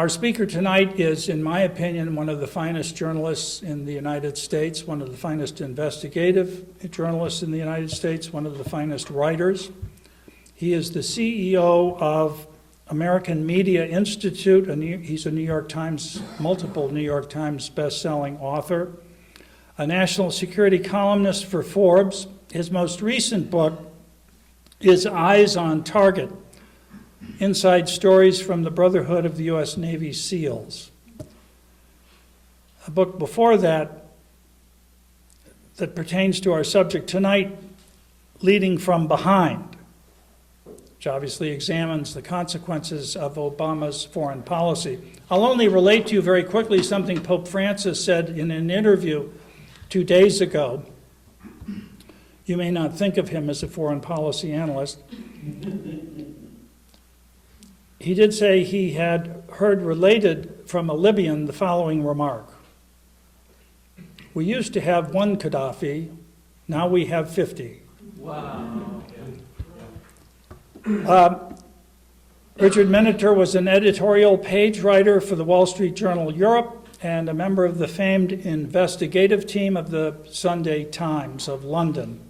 Our speaker tonight is, in my opinion, one of the finest journalists in the United States, one of the finest investigative journalists in the United States, one of the finest writers. He is the CEO of American Media Institute. He's a New York Times, multiple New York Times best-selling author, a national security columnist for Forbes. His most recent book is Eyes on Target: Inside Stories from the Brotherhood of the U.S. Navy SEALs. A book before that pertains to our subject tonight, Leading from Behind, which obviously examines the consequences of Obama's foreign policy. I'll only relate to you very quickly something Pope Francis said in an interview 2 days ago. You may not think of him as a foreign policy analyst. He did say he had heard related from a Libyan the following remark: "We used to have one Gaddafi, now we have 50. Wow. Richard Miniter was an editorial page writer for the Wall Street Journal Europe and a member of the famed investigative team of the Sunday Times of London.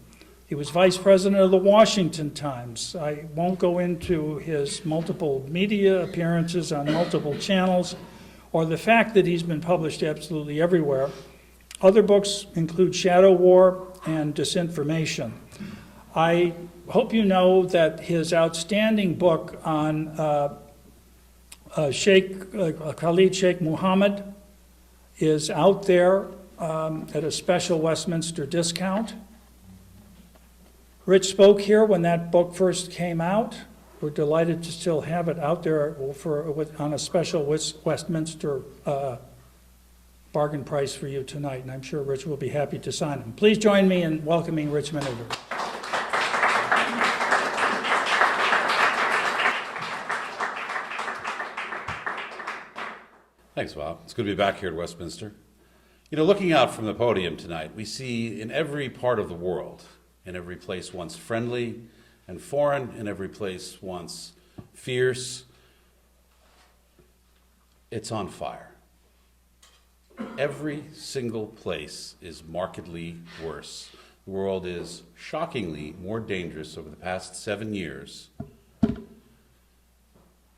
He was vice president of the Washington Times. I won't go into his multiple media appearances on multiple channels or the fact that he's been published absolutely everywhere. Other books include Shadow War and Disinformation. I hope you know that his outstanding book on Khalid Sheikh Mohammed is out there at a special Westminster discount. Rich spoke here when that book first came out. We're delighted to still have it out there on a special Westminster bargain price for you tonight, and I'm sure Rich will be happy to sign them. Please join me in welcoming Rich Miniter. Thanks, Bob. It's good to be back here at Westminster. You know, looking out from the podium tonight, we see in every part of the world, in every place once friendly and foreign, in every place once fierce, it's on fire. Every single place is markedly worse. The world is shockingly more dangerous over the past 7 years.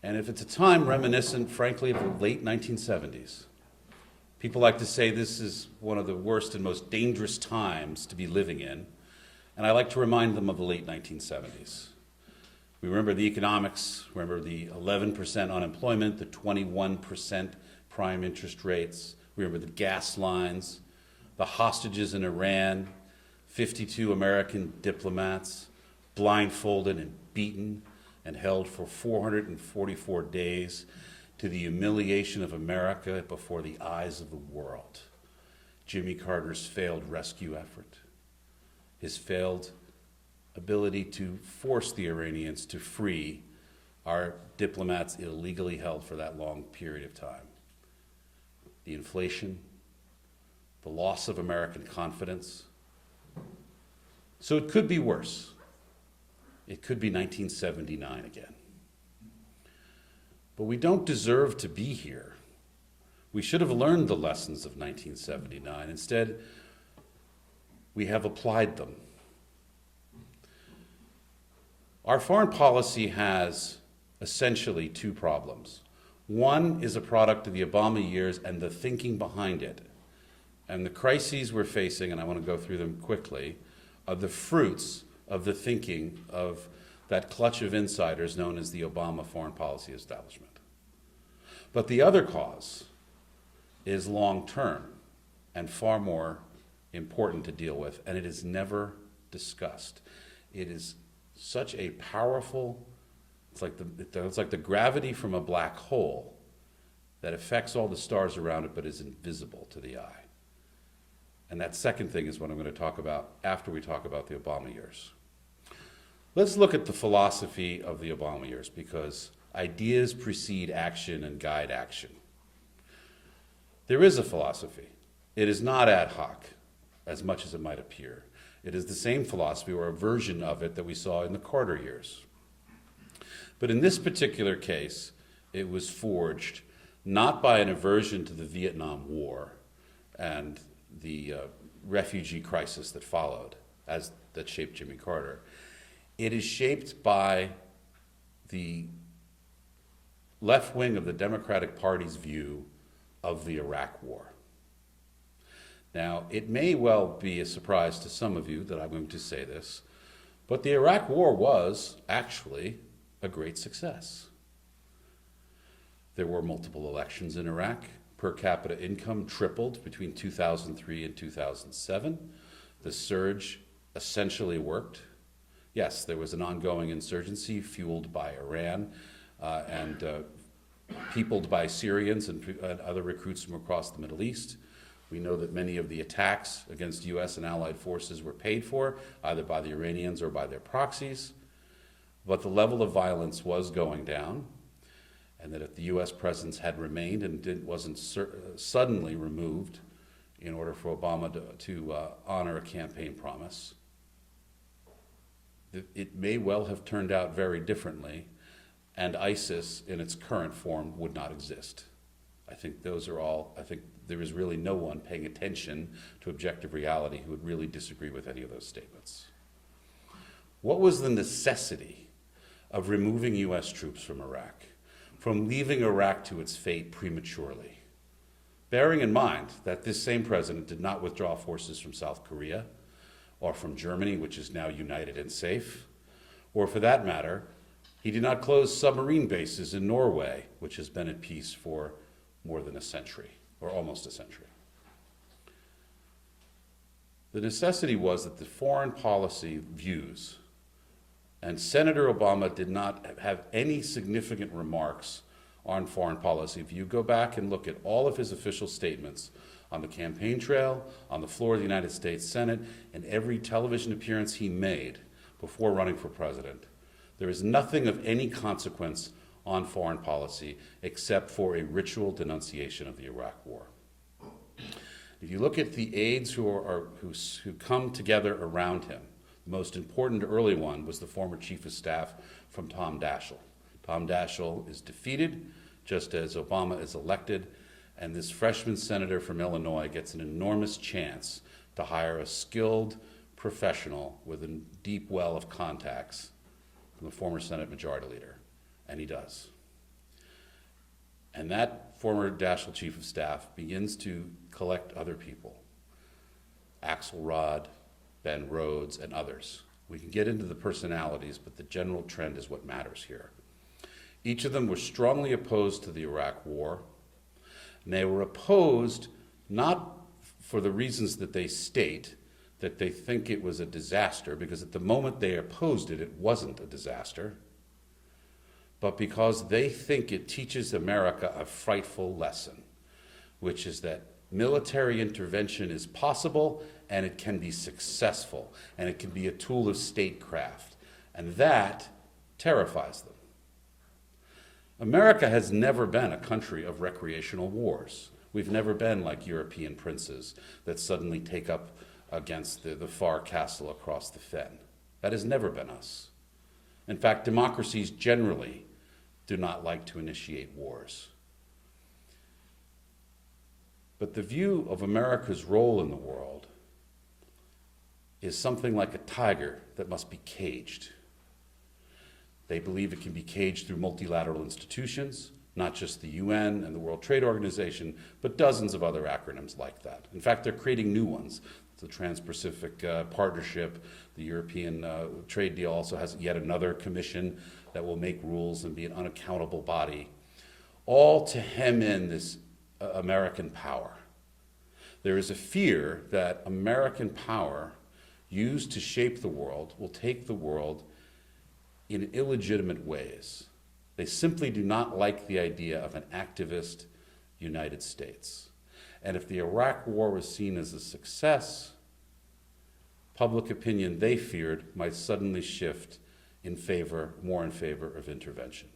And if it's a time reminiscent, frankly, of the late 1970s, people like to say this is one of the worst and most dangerous times to be living in. And I like to remind them of the late 1970s. We remember the economics, remember the 11% unemployment, the 21% prime interest rates. We remember the gas lines, the hostages in Iran, 52 American diplomats blindfolded and beaten and held for 444 days to the humiliation of America before the eyes of the world. Jimmy Carter's failed rescue effort, his failed ability to force the Iranians to free our diplomats illegally held for that long period of time. The inflation, the loss of American confidence. So it could be worse. It could be 1979 again. But we don't deserve to be here. We should have learned the lessons of 1979. Instead, we have applied them. Our foreign policy has essentially two problems. One is a product of the Obama years and the thinking behind it. And the crises we're facing, and I want to go through them quickly, are the fruits of the thinking of that clutch of insiders known as the Obama foreign policy establishment. But the other cause is long-term and far more important to deal with, and it is never discussed. It is such a powerful, it's like the gravity from a black hole that affects all the stars around it but is invisible to the eye. And that second thing is what I'm going to talk about after we talk about the Obama years. Let's look at the philosophy of the Obama years, because ideas precede action and guide action. There is a philosophy. It is not ad hoc, as much as it might appear. It is the same philosophy or a version of it that we saw in the Carter years. But in this particular case, it was forged not by an aversion to the Vietnam War and the refugee crisis that followed, that shaped Jimmy Carter. It is shaped by the left wing of the Democratic Party's view of the Iraq War. Now, it may well be a surprise to some of you that I'm going to say this, but the Iraq War was actually a great success. There were multiple elections in Iraq. Per capita income tripled between 2003 and 2007. The surge essentially worked. Yes, there was an ongoing insurgency fueled by Iran and peopled by Syrians and other recruits from across the Middle East. We know that many of the attacks against U.S. and allied forces were paid for, either by the Iranians or by their proxies. But the level of violence was going down, and that if the U.S. presence had remained and wasn't suddenly removed in order for Obama to honor a campaign promise, it may well have turned out very differently, and ISIS in its current form would not exist. I think there is really no one paying attention to objective reality who would really disagree with any of those statements. What was the necessity of removing U.S. troops from Iraq, from leaving Iraq to its fate prematurely? Bearing in mind that this same president did not withdraw forces from South Korea or from Germany, which is now united and safe, or for that matter, he did not close submarine bases in Norway, which has been at peace for more than a century, or almost a century. The necessity was that the foreign policy views, and Senator Obama did not have any significant remarks on foreign policy. If you go back and look at all of his official statements on the campaign trail, on the floor of the United States Senate, and every television appearance he made before running for president, there is nothing of any consequence on foreign policy except for a ritual denunciation of the Iraq War. If you look at the aides who come together around him, the most important early one was the former chief of staff from Tom Daschle. Tom Daschle is defeated just as Obama is elected, and this freshman senator from Illinois gets an enormous chance to hire a skilled professional with a deep well of contacts from the former Senate Majority Leader, and he does. And that former Daschle chief of staff begins to collect other people, Axelrod, Ben Rhodes, and others. We can get into the personalities, but the general trend is what matters here. Each of them were strongly opposed to the Iraq War, and they were opposed not for the reasons that they state, that they think it was a disaster, because at the moment they opposed it, it wasn't a disaster, but because they think it teaches America a frightful lesson, which is that military intervention is possible and it can be successful and it can be a tool of statecraft, and that terrifies them. America has never been a country of recreational wars. We've never been like European princes that suddenly take up against the far castle across the fen. That has never been us. In fact, democracies generally do not like to initiate wars. But the view of America's role in the world is something like a tiger that must be caged. They believe it can be caged through multilateral institutions, not just the UN and the World Trade Organization, but dozens of other acronyms like that. In fact, they're creating new ones. The Trans-Pacific Partnership, the European trade deal also has yet another commission that will make rules and be an unaccountable body, all to hem in this American power. There is a fear that American power used to shape the world will take the world in illegitimate ways. They simply do not like the idea of an activist United States. And if the Iraq War was seen as a success, public opinion, they feared, might suddenly shift more in favor of intervention.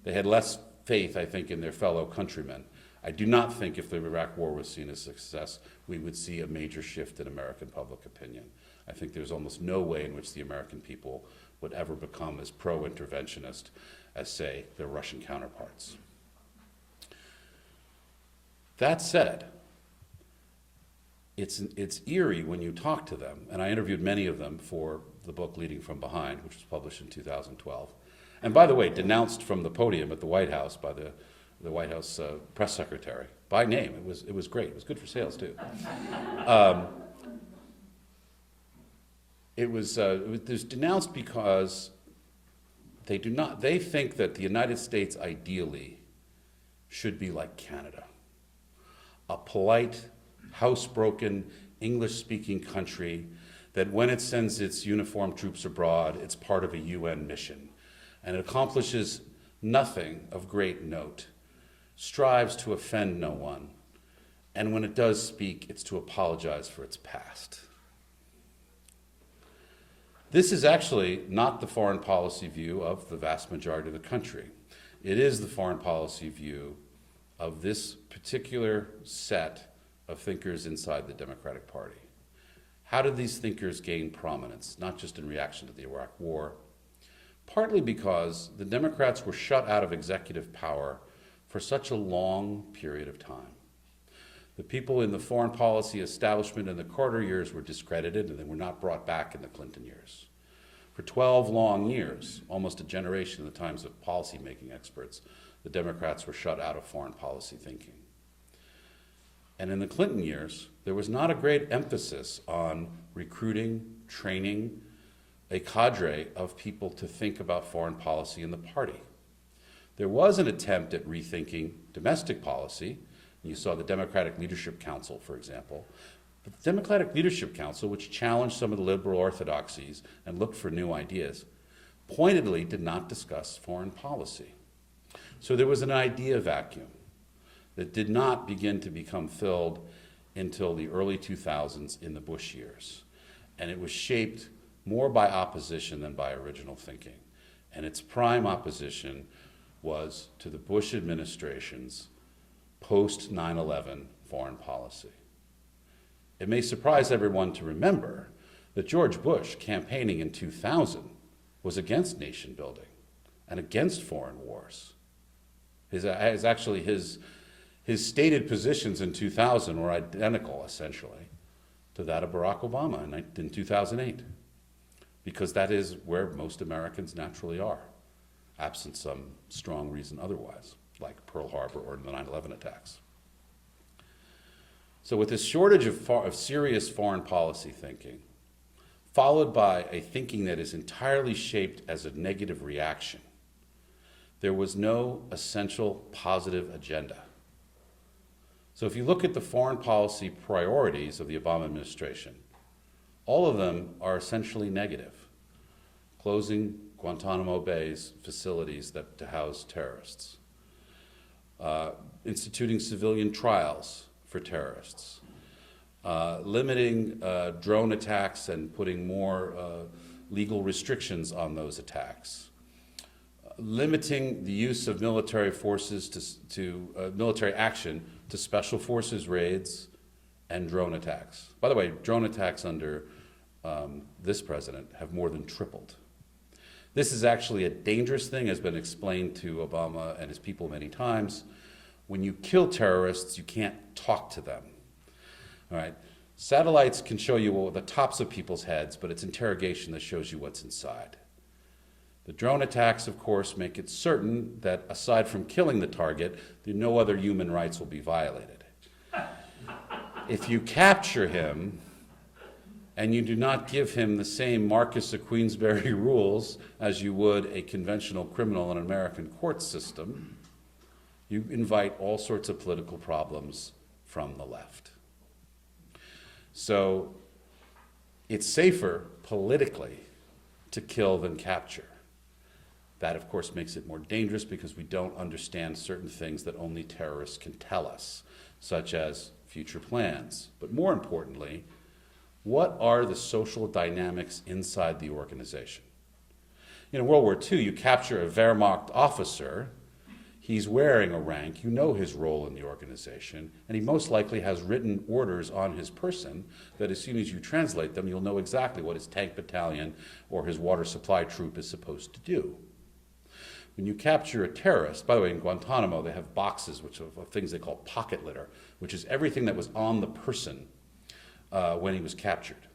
They had less faith, I think, in their fellow countrymen. I do not think if the Iraq War was seen as a success, we would see a major shift in American public opinion. I think there's almost no way in which the American people would ever become as pro-interventionist as, say, their Russian counterparts. That said, it's eerie when you talk to them, and I interviewed many of them for the book Leading from Behind, which was published in 2012. And by the way, denounced from the podium at the White House by the White House press secretary by name. It was great. It was good for sales too. It was denounced because they think that the United States ideally should be like Canada, a polite, housebroken, English-speaking country that when it sends its uniformed troops abroad, it's part of a UN mission, and it accomplishes nothing of great note, strives to offend no one, and when it does speak, it's to apologize for its past. This is actually not the foreign policy view of the vast majority of the country. It is the foreign policy view of this particular set of thinkers inside the Democratic Party. How did these thinkers gain prominence, not just in reaction to the Iraq War? Partly because the Democrats were shut out of executive power for such a long period of time. The people in the foreign policy establishment in the Carter years were discredited and they were not brought back in the Clinton years. For 12 long years, almost a generation in the times of policy-making experts, the Democrats were shut out of foreign policy thinking. And in the Clinton years, there was not a great emphasis on recruiting, training a cadre of people to think about foreign policy in the party. There was an attempt at rethinking domestic policy. You saw the Democratic Leadership Council, for example. But the Democratic Leadership Council, which challenged some of the liberal orthodoxies and looked for new ideas, pointedly did not discuss foreign policy. So there was an idea vacuum that did not begin to become filled until the early 2000s in the Bush years. And it was shaped more by opposition than by original thinking. And its prime opposition was to the Bush administration's post 9/11 foreign policy. It may surprise everyone to remember that George Bush, campaigning in 2000, was against nation building and against foreign wars. His stated positions in 2000 were identical, essentially, to that of Barack Obama in 2008, because that is where most Americans naturally are, absent some strong reason otherwise, like Pearl Harbor or the 9/11 attacks. So with this shortage of serious foreign policy thinking, followed by a thinking that is entirely shaped as a negative reaction, there was no essential positive agenda. So if you look at the foreign policy priorities of the Obama administration, all of them are essentially negative. Closing Guantanamo Bay's facilities to house terrorists, instituting civilian trials for terrorists, limiting drone attacks and putting more legal restrictions on those attacks, limiting the use of military forces to military action to special forces raids and drone attacks. By the way, drone attacks under this president have more than tripled. This is actually a dangerous thing, has been explained to Obama and his people many times. When you kill terrorists, you can't talk to them. All right? Satellites can show you the tops of people's heads, but it's interrogation that shows you what's inside. The drone attacks, of course, make it certain that aside from killing the target, no other human rights will be violated. If you capture him and you do not give him the same Marquess of Queensberry rules as you would a conventional criminal in an American court system, you invite all sorts of political problems from the left. So it's safer politically to kill than capture. That, of course, makes it more dangerous because we don't understand certain things that only terrorists can tell us, such as future plans. But more importantly, what are the social dynamics inside the organization? In World War II, you capture a Wehrmacht officer, he's wearing a rank, you know his role in the organization, and he most likely has written orders on his person that as soon as you translate them, you'll know exactly what his tank battalion or his water supply troop is supposed to do. When you capture a terrorist, by the way, in Guantanamo, they have boxes, which are things they call pocket litter, which is everything that was on the person when he was captured.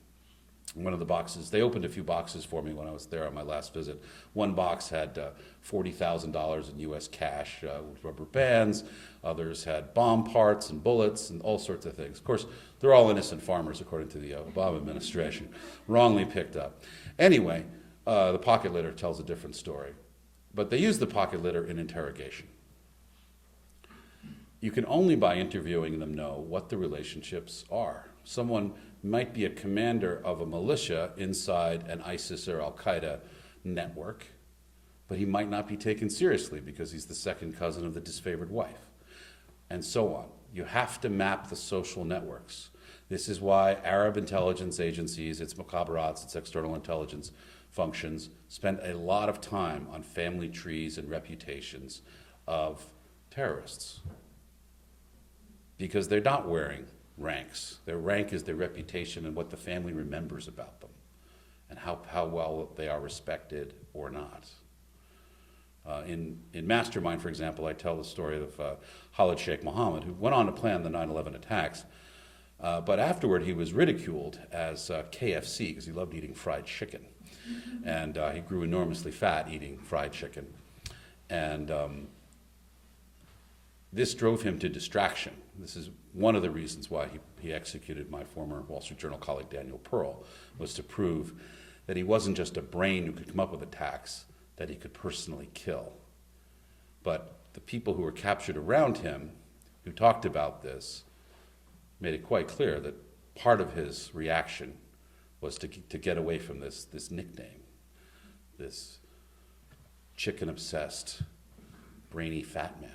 One of the boxes, they opened a few boxes for me when I was there on my last visit. One box had $40,000 in U.S. cash with rubber bands. Others had bomb parts and bullets and all sorts of things. Of course, they're all innocent farmers, according to the Obama administration, wrongly picked up. Anyway, the pocket litter tells a different story. But they use the pocket litter in interrogation. You can only by interviewing them know what the relationships are. Someone might be a commander of a militia inside an ISIS or Al-Qaeda network, but he might not be taken seriously because he's the second cousin of the disfavored wife, and so on. You have to map the social networks. This is why Arab intelligence agencies, its mukhabarats, its external intelligence functions, spend a lot of time on family trees and reputations of terrorists, because they're not wearing ranks. Their rank is their reputation and what the family remembers about them and how well they are respected or not. In Mastermind, for example, I tell the story of Khalid Sheikh Mohammed, who went on to plan the 9/11 attacks, but afterward he was ridiculed as KFC because he loved eating fried chicken. And he grew enormously fat eating fried chicken. And this drove him to distraction. This is one of the reasons why he executed my former Wall Street Journal colleague Daniel Pearl, was to prove that he wasn't just a brain who could come up with attacks that he could personally kill. But the people who were captured around him, who talked about this, made it quite clear that part of his reaction was to get away from this nickname, this chicken-obsessed, brainy fat man.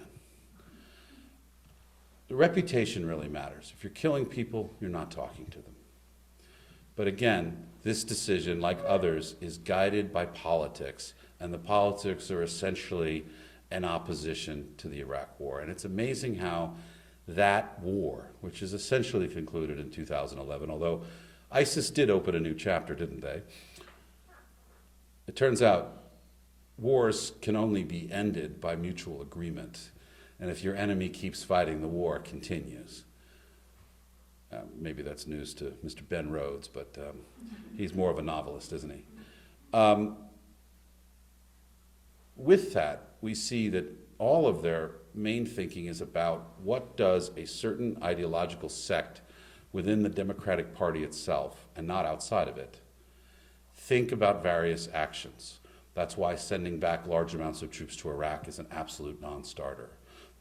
The reputation really matters. If you're killing people, you're not talking to them. But again, this decision, like others, is guided by politics, and the politics are essentially an opposition to the Iraq War. And it's amazing how that war, which is essentially concluded in 2011, although ISIS did open a new chapter, didn't they? It turns out wars can only be ended by mutual agreement. And if your enemy keeps fighting, the war continues. Maybe that's news to Mr. Ben Rhodes, but he's more of a novelist, isn't he? With that, we see that all of their main thinking is about what does a certain ideological sect within the Democratic Party itself, and not outside of it, think about various actions. That's why sending back large amounts of troops to Iraq is an absolute non-starter.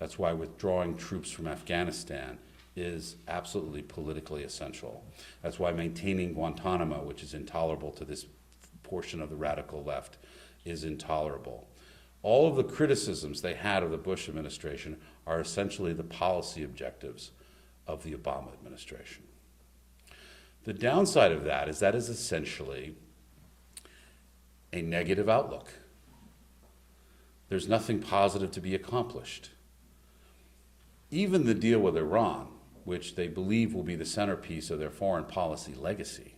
That's why withdrawing troops from Afghanistan is absolutely politically essential. That's why maintaining Guantanamo, which is intolerable to this portion of the radical left, is intolerable. All of the criticisms they had of the Bush administration are essentially the policy objectives of the Obama administration. The downside of that is essentially a negative outlook. There's nothing positive to be accomplished. Even the deal with Iran, which they believe will be the centerpiece of their foreign policy legacy,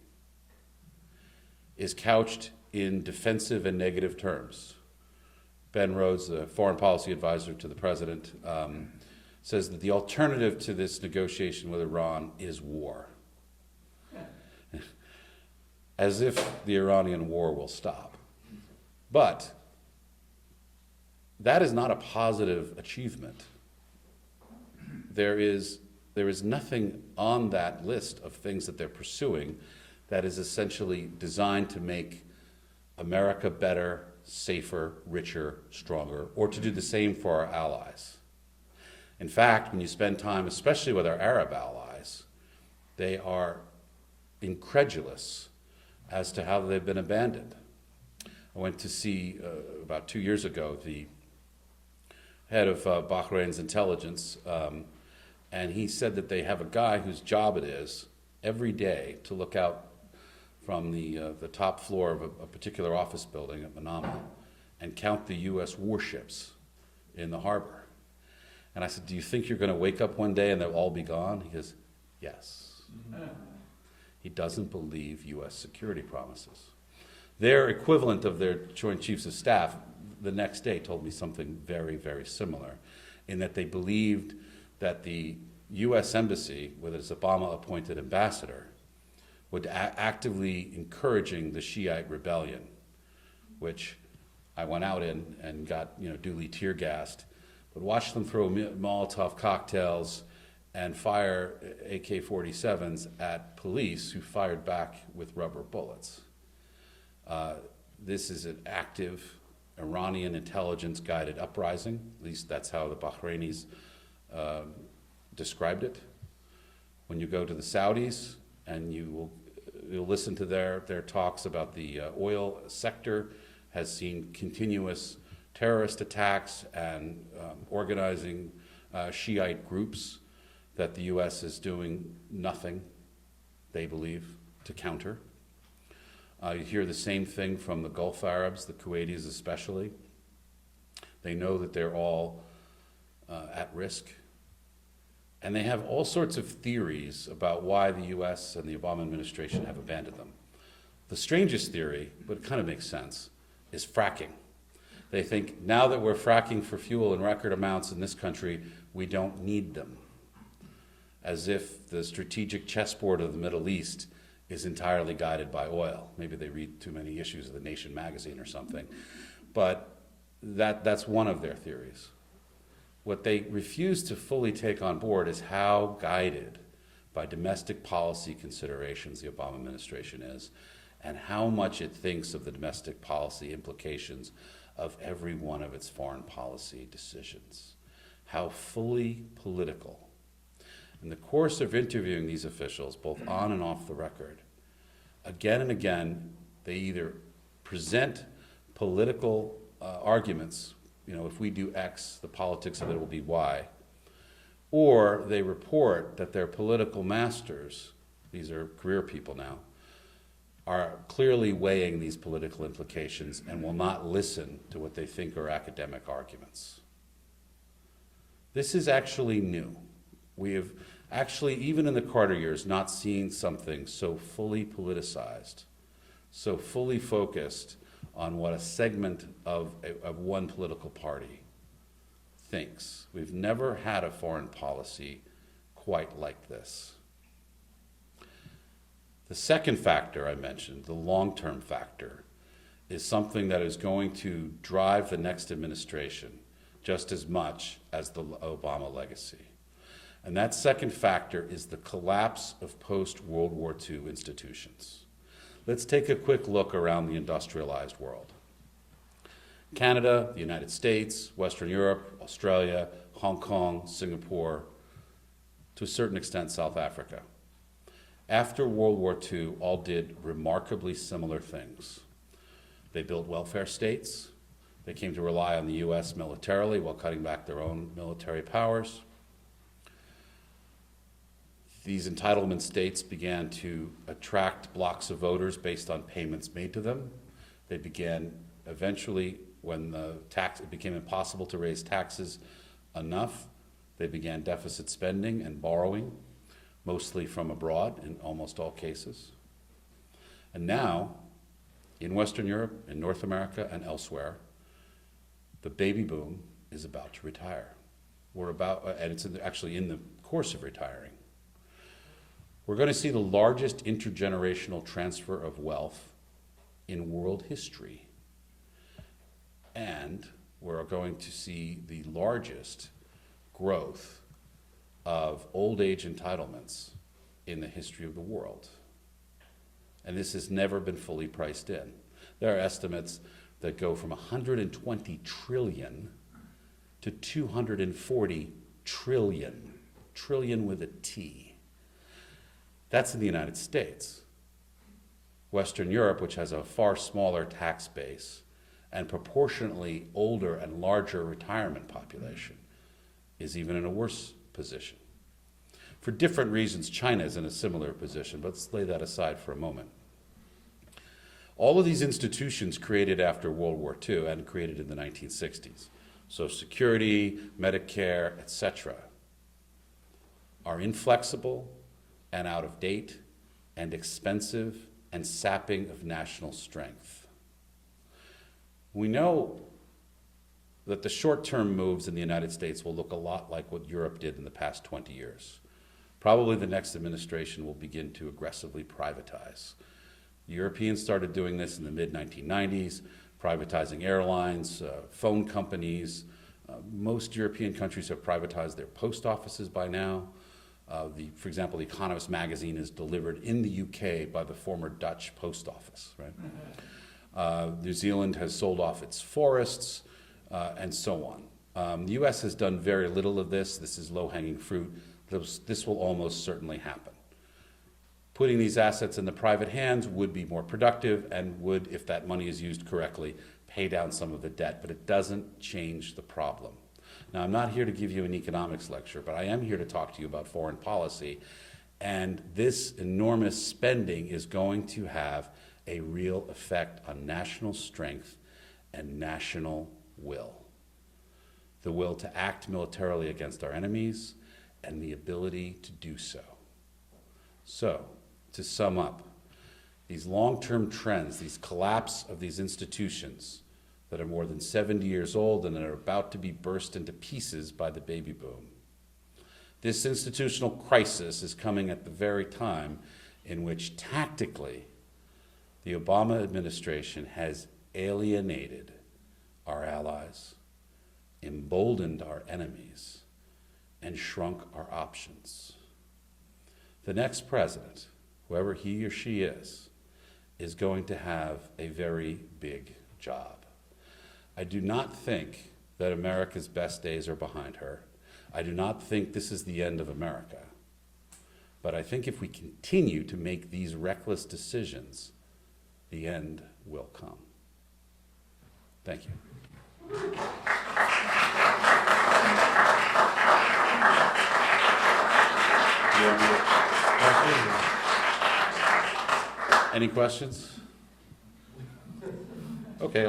is couched in defensive and negative terms. Ben Rhodes, the foreign policy advisor to the president, says that the alternative to this negotiation with Iran is war. As if the Iranian war will stop. But that is not a positive achievement. There is nothing on that list of things that they're pursuing that is essentially designed to make America better, safer, richer, stronger, or to do the same for our allies. In fact, when you spend time, especially with our Arab allies, they are incredulous as to how they've been abandoned. I went to see, about 2 years ago, the head of Bahrain's intelligence, and he said that they have a guy whose job it is every day to look out from the top floor of a particular office building at Manama and count the U.S. warships in the harbor. And I said, do you think you're going to wake up one day and they'll all be gone? He goes, yes. He doesn't believe U.S. security promises. Their equivalent of their Joint Chiefs of Staff, the next day told me something very, very similar, in that they believed that the U.S. Embassy, with its Obama-appointed ambassador, would actively encouraging the Shiite rebellion, which I went out in and got duly tear gassed, but watched them throw Molotov cocktails and fire AK-47s at police who fired back with rubber bullets. This is an active Iranian intelligence-guided uprising. At least that's how the Bahrainis described it. When you go to the Saudis and you'll listen to their talks about the oil sector, has seen continuous terrorist attacks and organizing Shiite groups that the U.S. is doing nothing, they believe, to counter. You hear the same thing from the Gulf Arabs, the Kuwaitis especially. They know that they're all at risk. And they have all sorts of theories about why the U.S. and the Obama administration have abandoned them. The strangest theory, but it kind of makes sense, is fracking. They think now that we're fracking for fuel in record amounts in this country, we don't need them. As if the strategic chessboard of the Middle East is entirely guided by oil. Maybe they read too many issues of the Nation magazine or something. But that's one of their theories. What they refuse to fully take on board is how guided by domestic policy considerations the Obama administration is, and how much it thinks of the domestic policy implications of every one of its foreign policy decisions. How fully political. In the course of interviewing these officials, both on and off the record, again and again, they either present political arguments, if we do X, the politics of it will be Y, or they report that their political masters, these are career people now, are clearly weighing these political implications and will not listen to what they think are academic arguments. This is actually new. We have actually, even in the Carter years, not seen something so fully politicized, so fully focused on what a segment of one political party thinks. We've never had a foreign policy quite like this. The second factor I mentioned, the long-term factor, is something that is going to drive the next administration just as much as the Obama legacy. And that second factor is the collapse of post-World War II institutions. Let's take a quick look around the industrialized world. Canada, the United States, Western Europe, Australia, Hong Kong, Singapore, to a certain extent South Africa. After World War II, all did remarkably similar things. They built welfare states. They came to rely on the U.S. militarily while cutting back their own military powers. These entitlement states began to attract blocks of voters based on payments made to them. They began eventually, when it became impossible to raise taxes enough, they began deficit spending and borrowing, mostly from abroad in almost all cases. And now, in Western Europe, in North America, and elsewhere, the baby boom is about to retire. And it's actually in the course of retiring. We're going to see the largest intergenerational transfer of wealth in world history. And we're going to see the largest growth of old age entitlements in the history of the world. And this has never been fully priced in. There are estimates that go from 120 trillion to 240 trillion, trillion with a T. That's in the United States. Western Europe, which has a far smaller tax base and proportionately older and larger retirement population, is even in a worse position. For different reasons, China is in a similar position, but let's lay that aside for a moment. All of these institutions created after World War II and created in the 1960s, Social Security, Medicare, etc., are inflexible and out of date and expensive and sapping of national strength. We know that the short-term moves in the United States will look a lot like what Europe did in the past 20 years. Probably the next administration will begin to aggressively privatize. The Europeans started doing this in the mid-1990s, privatizing airlines, phone companies. Most European countries have privatized their post offices by now. For example, The Economist magazine is delivered in the UK by the former Dutch post office, right? New Zealand has sold off its forests, and so on. The US has done very little of this. This is low-hanging fruit. This will almost certainly happen. Putting these assets in the private hands would be more productive and would, if that money is used correctly, pay down some of the debt, but it doesn't change the problem. Now, I'm not here to give you an economics lecture, but I am here to talk to you about foreign policy, and this enormous spending is going to have a real effect on national strength and national will. The will to act militarily against our enemies and the ability to do so. So, to sum up, these long-term trends, these collapse of these institutions that are more than 70 years old and are about to be burst into pieces by the baby boom. This institutional crisis is coming at the very time in which tactically the Obama administration has alienated our allies, emboldened our enemies, and shrunk our options. The next president, whoever he or she is going to have a very big job. I do not think that America's best days are behind her. I do not think this is the end of America. But I think if we continue to make these reckless decisions, the end will come. Thank you. Any questions? Okay.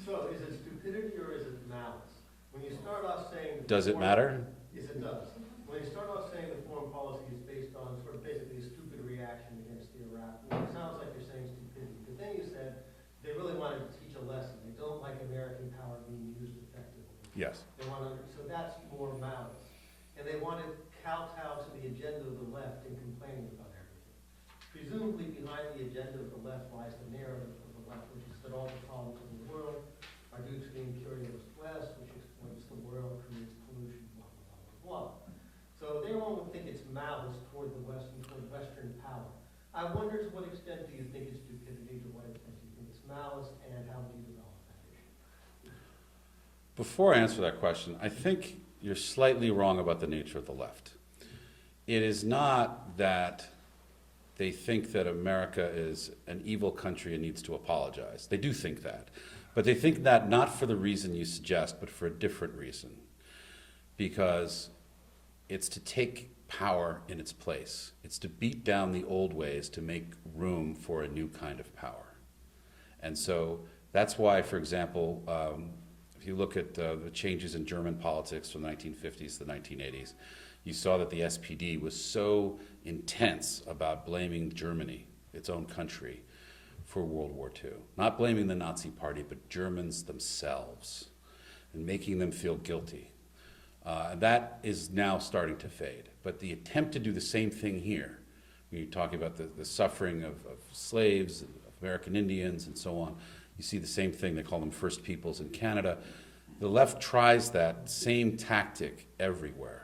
So is it stupidity or is it malice? When you start off saying... Does it matter? Yes, it does. When you start off saying the foreign policy is based on sort of basically a stupid reaction against the Iraq War, it sounds like you're saying stupidity. But then you said they really wanted to teach a lesson. They don't like American power being used effectively. Yes. They want to, so that's more malice. And they want to kowtow to the agenda of the left in complaining about everything. Presumably behind the agenda of the left lies the narrative of the left, which is that all the problems in the world are due to the imperialist West, which exploits the world, creates pollution, blah, blah, blah, blah, blah. So they all would think it's malice toward the West and toward Western power. I wonder to what extent do you think it's stupidity, to what extent do you think it's malice, and how do you develop that issue? Before I answer that question, I think you're slightly wrong about the nature of the left. It is not that they think that America is an evil country and needs to apologize. They do think that. But they think that not for the reason you suggest, but for a different reason. Because it's to take power in its place. It's to beat down the old ways to make room for a new kind of power. And so that's why, for example, if you look at the changes in German politics from the 1950s to the 1980s, you saw that the SPD was so intense about blaming Germany, its own country, for World War II. Not blaming the Nazi Party, but Germans themselves, and making them feel guilty. That is now starting to fade. But the attempt to do the same thing here, when you're talking about the suffering of slaves, of American Indians, and so on, you see the same thing. They call them First Peoples in Canada. The left tries that same tactic everywhere.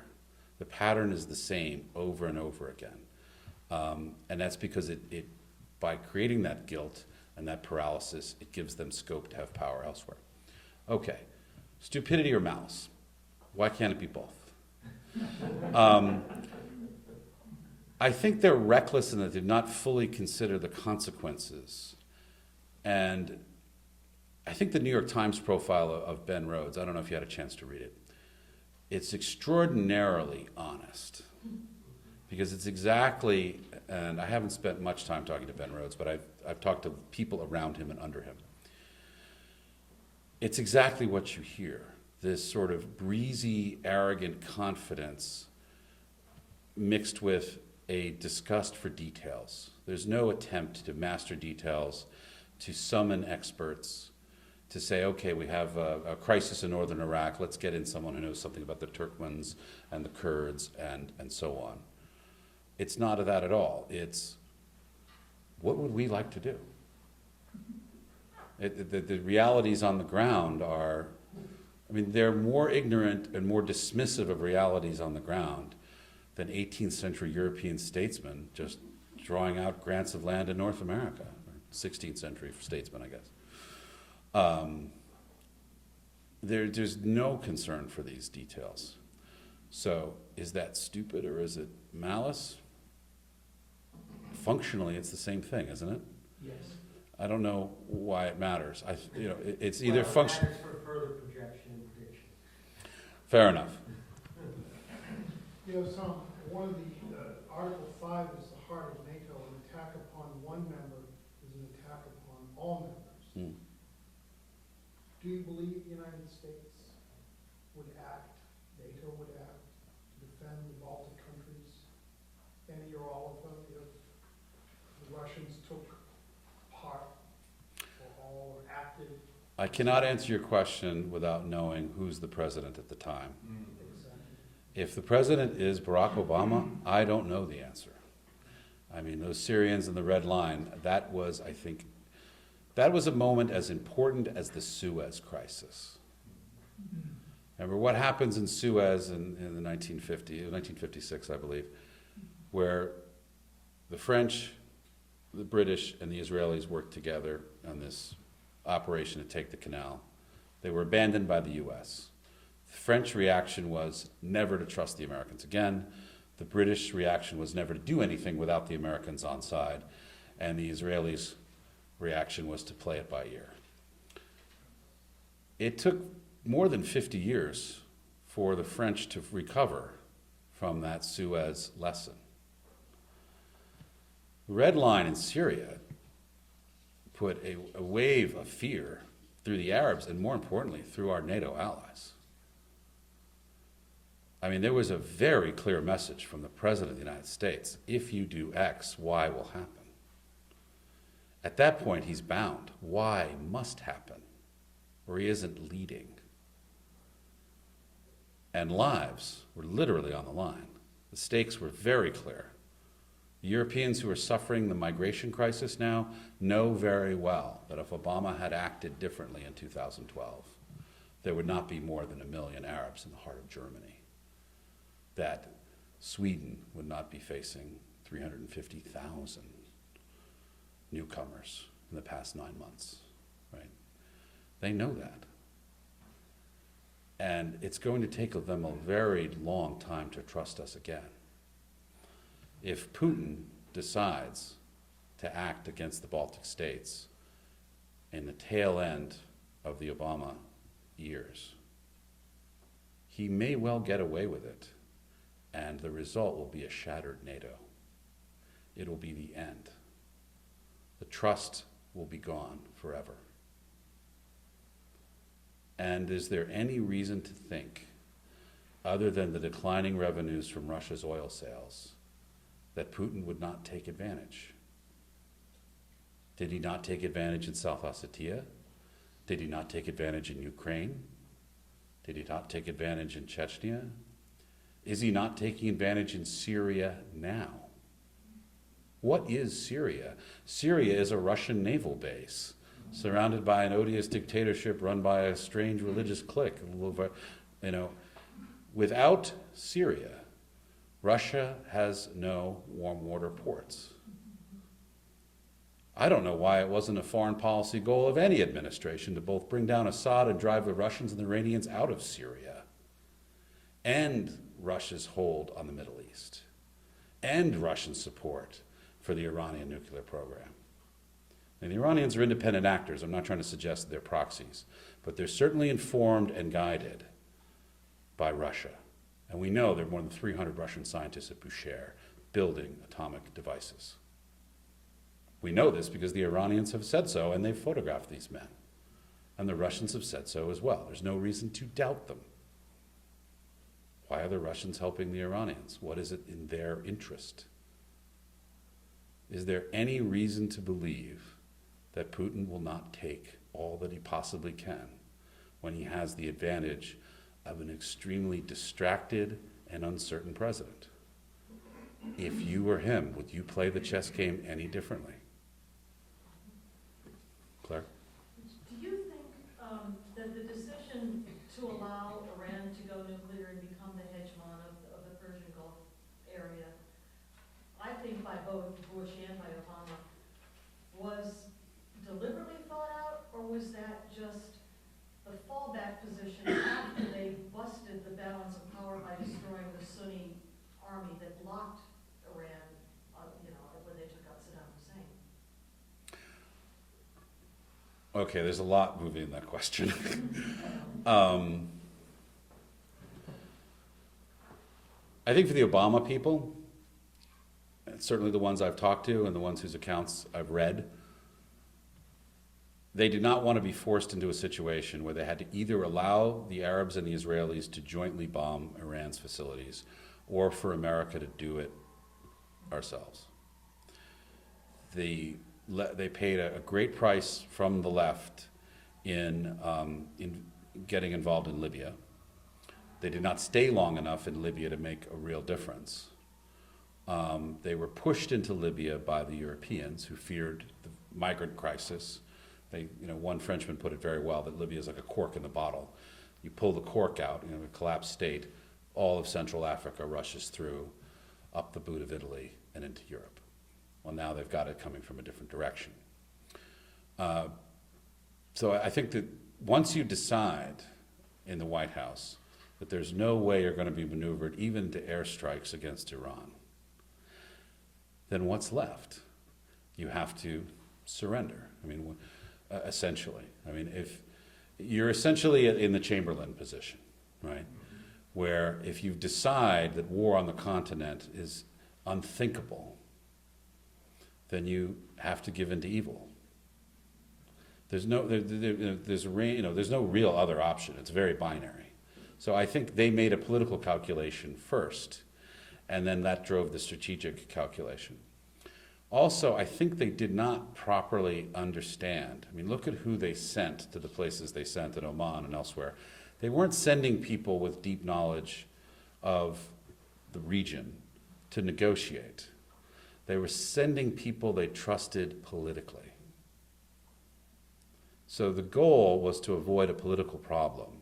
The pattern is the same over and over again. And that's because it by creating that guilt and that paralysis, it gives them scope to have power elsewhere. Okay, stupidity or malice? Why can't it be both? I think they're reckless in that they did not fully consider the consequences. And I think the New York Times profile of Ben Rhodes, I don't know if you had a chance to read it, it's extraordinarily honest. Because it's exactly, and I haven't spent much time talking to Ben Rhodes, but I've talked to people around him and under him. It's exactly what you hear, this sort of breezy, arrogant confidence mixed with a disgust for details. There's no attempt to master details, to summon experts, to say, okay, we have a crisis in northern Iraq, let's get in someone who knows something about the Turkmens and the Kurds and so on. It's not that at all. It's, what would we like to do? The realities on the ground are, I mean, they're more ignorant and more dismissive of realities on the ground than 18th century European statesmen just drawing out grants of land in North America, or 16th century statesmen, I guess. There's no concern for these details. So is that stupid or is it malice? Functionally, it's the same thing, isn't it? Yes. I don't know why it matters. It's either function. Well, it matters for further projection and prediction. Fair enough. You know, Tom, one of the, Article 5 is the heart of NATO. An attack upon one member is an attack upon all members. Mm. Do you believe the United States would act, NATO would act, to defend the Baltic countries, any or all of them, if the Russians took part or all or acted? I cannot answer your question without knowing who's the president at the time. If the president is Barack Obama, I don't know the answer. I mean, those Syrians in the Red Line, that was, I think, that was a moment as important as the Suez Crisis. Remember what happens in Suez in the 1956, I believe, where the French, the British, and the Israelis worked together on this operation to take the canal. They were abandoned by the U.S. The French reaction was never to trust the Americans again. The British reaction was never to do anything without the Americans on side. And the Israelis' reaction was to play it by ear. It took more than 50 years for the French to recover from that Suez lesson. The Red Line in Syria put a wave of fear through the Arabs and, more importantly, through our NATO allies. I mean, there was a very clear message from the President of the United States: if you do X, Y will happen. At that point, he's bound. Y must happen, or he isn't leading. And lives were literally on the line. The stakes were very clear. The Europeans who are suffering the migration crisis now know very well that if Obama had acted differently in 2012, there would not be more than 1 million Arabs in the heart of Germany. That Sweden would not be facing 350,000 newcomers in the past 9 months, right? They know that. And it's going to take them a very long time to trust us again. If Putin decides to act against the Baltic states in the tail end of the Obama years, he may well get away with it, and the result will be a shattered NATO. It will be the end. The trust will be gone forever. And is there any reason to think, other than the declining revenues from Russia's oil sales, that Putin would not take advantage? Did he not take advantage in South Ossetia? Did he not take advantage in Ukraine? Did he not take advantage in Chechnya? Is he not taking advantage in Syria now? What is Syria? Syria is a Russian naval base surrounded by an odious dictatorship run by a strange religious clique. You know, without Syria, Russia has no warm water ports. I don't know why it wasn't a foreign policy goal of any administration to both bring down Assad and drive the Russians and the Iranians out of Syria, and Russia's hold on the Middle East, and Russian support for the Iranian nuclear program. And the Iranians are independent actors. I'm not trying to suggest they're proxies, but they're certainly informed and guided by Russia. And we know there are more than 300 Russian scientists at Bushehr building atomic devices. We know this because the Iranians have said so, and they've photographed these men. And the Russians have said so as well. There's no reason to doubt them. Why are the Russians helping the Iranians? What is it in their interest? Is there any reason to believe that Putin will not take all that he possibly can when he has the advantage of an extremely distracted and uncertain president. If you were him, would you play the chess game any differently? Claire? Do you think that the decision to allow Iran to go nuclear and become the hegemon of the Persian Gulf area, I think by both Bush and by Obama, was deliberately thought out, or was that just the fallback position after they busted the balance of power by destroying the Sunni army that blocked Iran, when they took out Saddam Hussein? Okay, there's a lot moving in that question. I think for the Obama people, and certainly the ones I've talked to and the ones whose accounts I've read, they did not want to be forced into a situation where they had to either allow the Arabs and the Israelis to jointly bomb Iran's facilities or for America to do it ourselves. They paid a great price from the left in getting involved in Libya. They did not stay long enough in Libya to make a real difference. They were pushed into Libya by the Europeans who feared the migrant crisis. One Frenchman put it very well, that Libya is like a cork in the bottle. You pull the cork out, a collapsed state, all of Central Africa rushes through, up the boot of Italy and into Europe. Well, now they've got it coming from a different direction. So I think that once you decide in the White House that there's no way you're going to be maneuvered even to airstrikes against Iran, then what's left? You have to surrender. Essentially. If you're essentially in the Chamberlain position, right? Where if you decide that war on the continent is unthinkable, then you have to give in to evil. There's no real other option. It's very binary. So I think they made a political calculation first, and then that drove the strategic calculation. Also, I think they did not properly understand. Look at who they sent to the places they sent in Oman and elsewhere. They weren't sending people with deep knowledge of the region to negotiate. They were sending people they trusted politically. So the goal was to avoid a political problem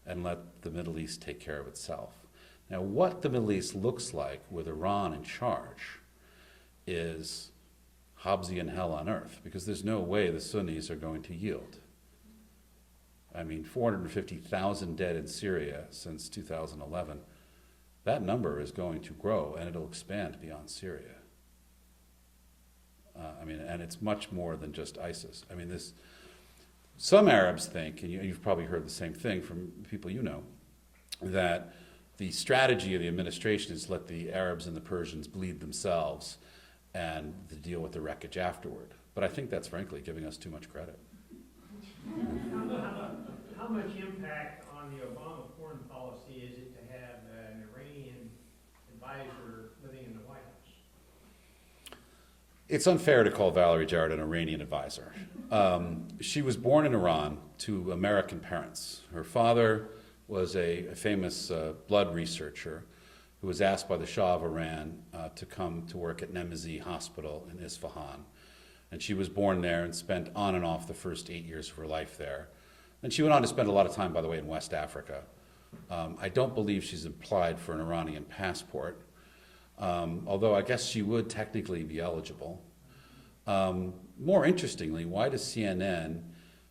and let the Middle East take care of itself. Now, what the Middle East looks like with Iran in charge is Hobbesian hell on earth, because there's no way the Sunnis are going to yield. 450,000 dead in Syria since 2011. That number is going to grow, and it'll expand beyond Syria. And it's much more than just ISIS. Some Arabs think, and you've probably heard the same thing from people you know, that the strategy of the administration is let the Arabs and the Persians bleed themselves and to deal with the wreckage afterward. But I think that's frankly giving us too much credit. How much impact on the Obama foreign policy is it to have an Iranian advisor living in the White House? It's unfair to call Valerie Jarrett an Iranian advisor. She was born in Iran to American parents. Her father was a famous blood researcher who was asked by the Shah of Iran to come to work at Nemezi Hospital in Isfahan. And she was born there and spent on and off the first 8 years of her life there. And she went on to spend a lot of time, by the way, in West Africa. I don't believe she's applied for an Iranian passport, although I guess she would technically be eligible. More interestingly, why does CNN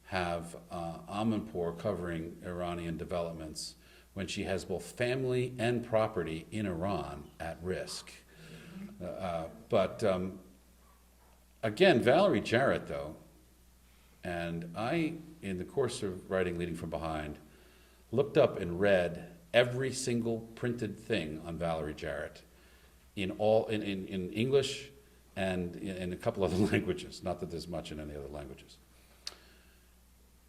have Amanpour covering Iranian developments when she has both family and property in Iran at risk? Again, Valerie Jarrett, though, and I, in the course of writing Leading from Behind, looked up and read every single printed thing on Valerie Jarrett in English and in a couple other languages, not that there's much in any other languages.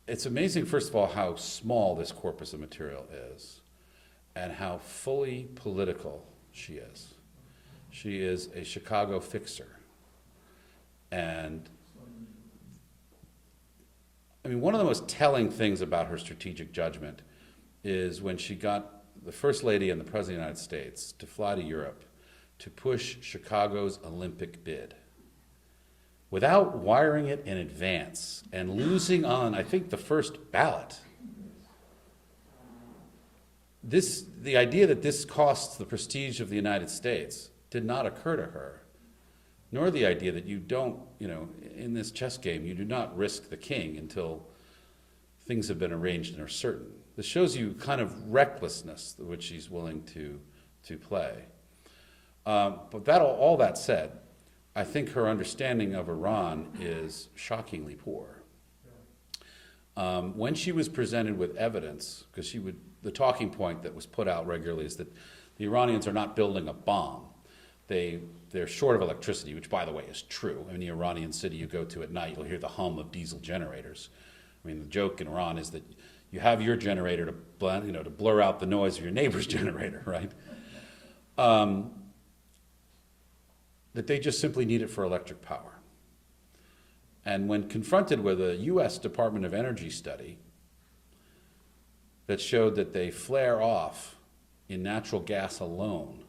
It's amazing, first of all, how small this corpus of material is and how fully political she is. She is a Chicago fixer. And one of the most telling things about her strategic judgment is when she got the First Lady and the President of the United States to fly to Europe to push Chicago's Olympic bid without wiring it in advance and losing on, I think, the first ballot. The idea that this costs the prestige of the United States did not occur to her, nor the idea that you don't, in this chess game, you do not risk the king until things have been arranged and are certain. This shows you kind of recklessness which she's willing to play. But all that said, I think her understanding of Iran is shockingly poor. When she was presented with evidence, because the talking point that was put out regularly is that the Iranians are not building a bomb. They're short of electricity, which, by the way, is true. In the Iranian city you go to at night, you'll hear the hum of diesel generators. I mean, the joke in Iran is that you have your generator to blur out the noise of your neighbor's generator, right? That they just simply need it for electric power. And when confronted with a U.S. Department of Energy study that showed that they flare off in natural gas alone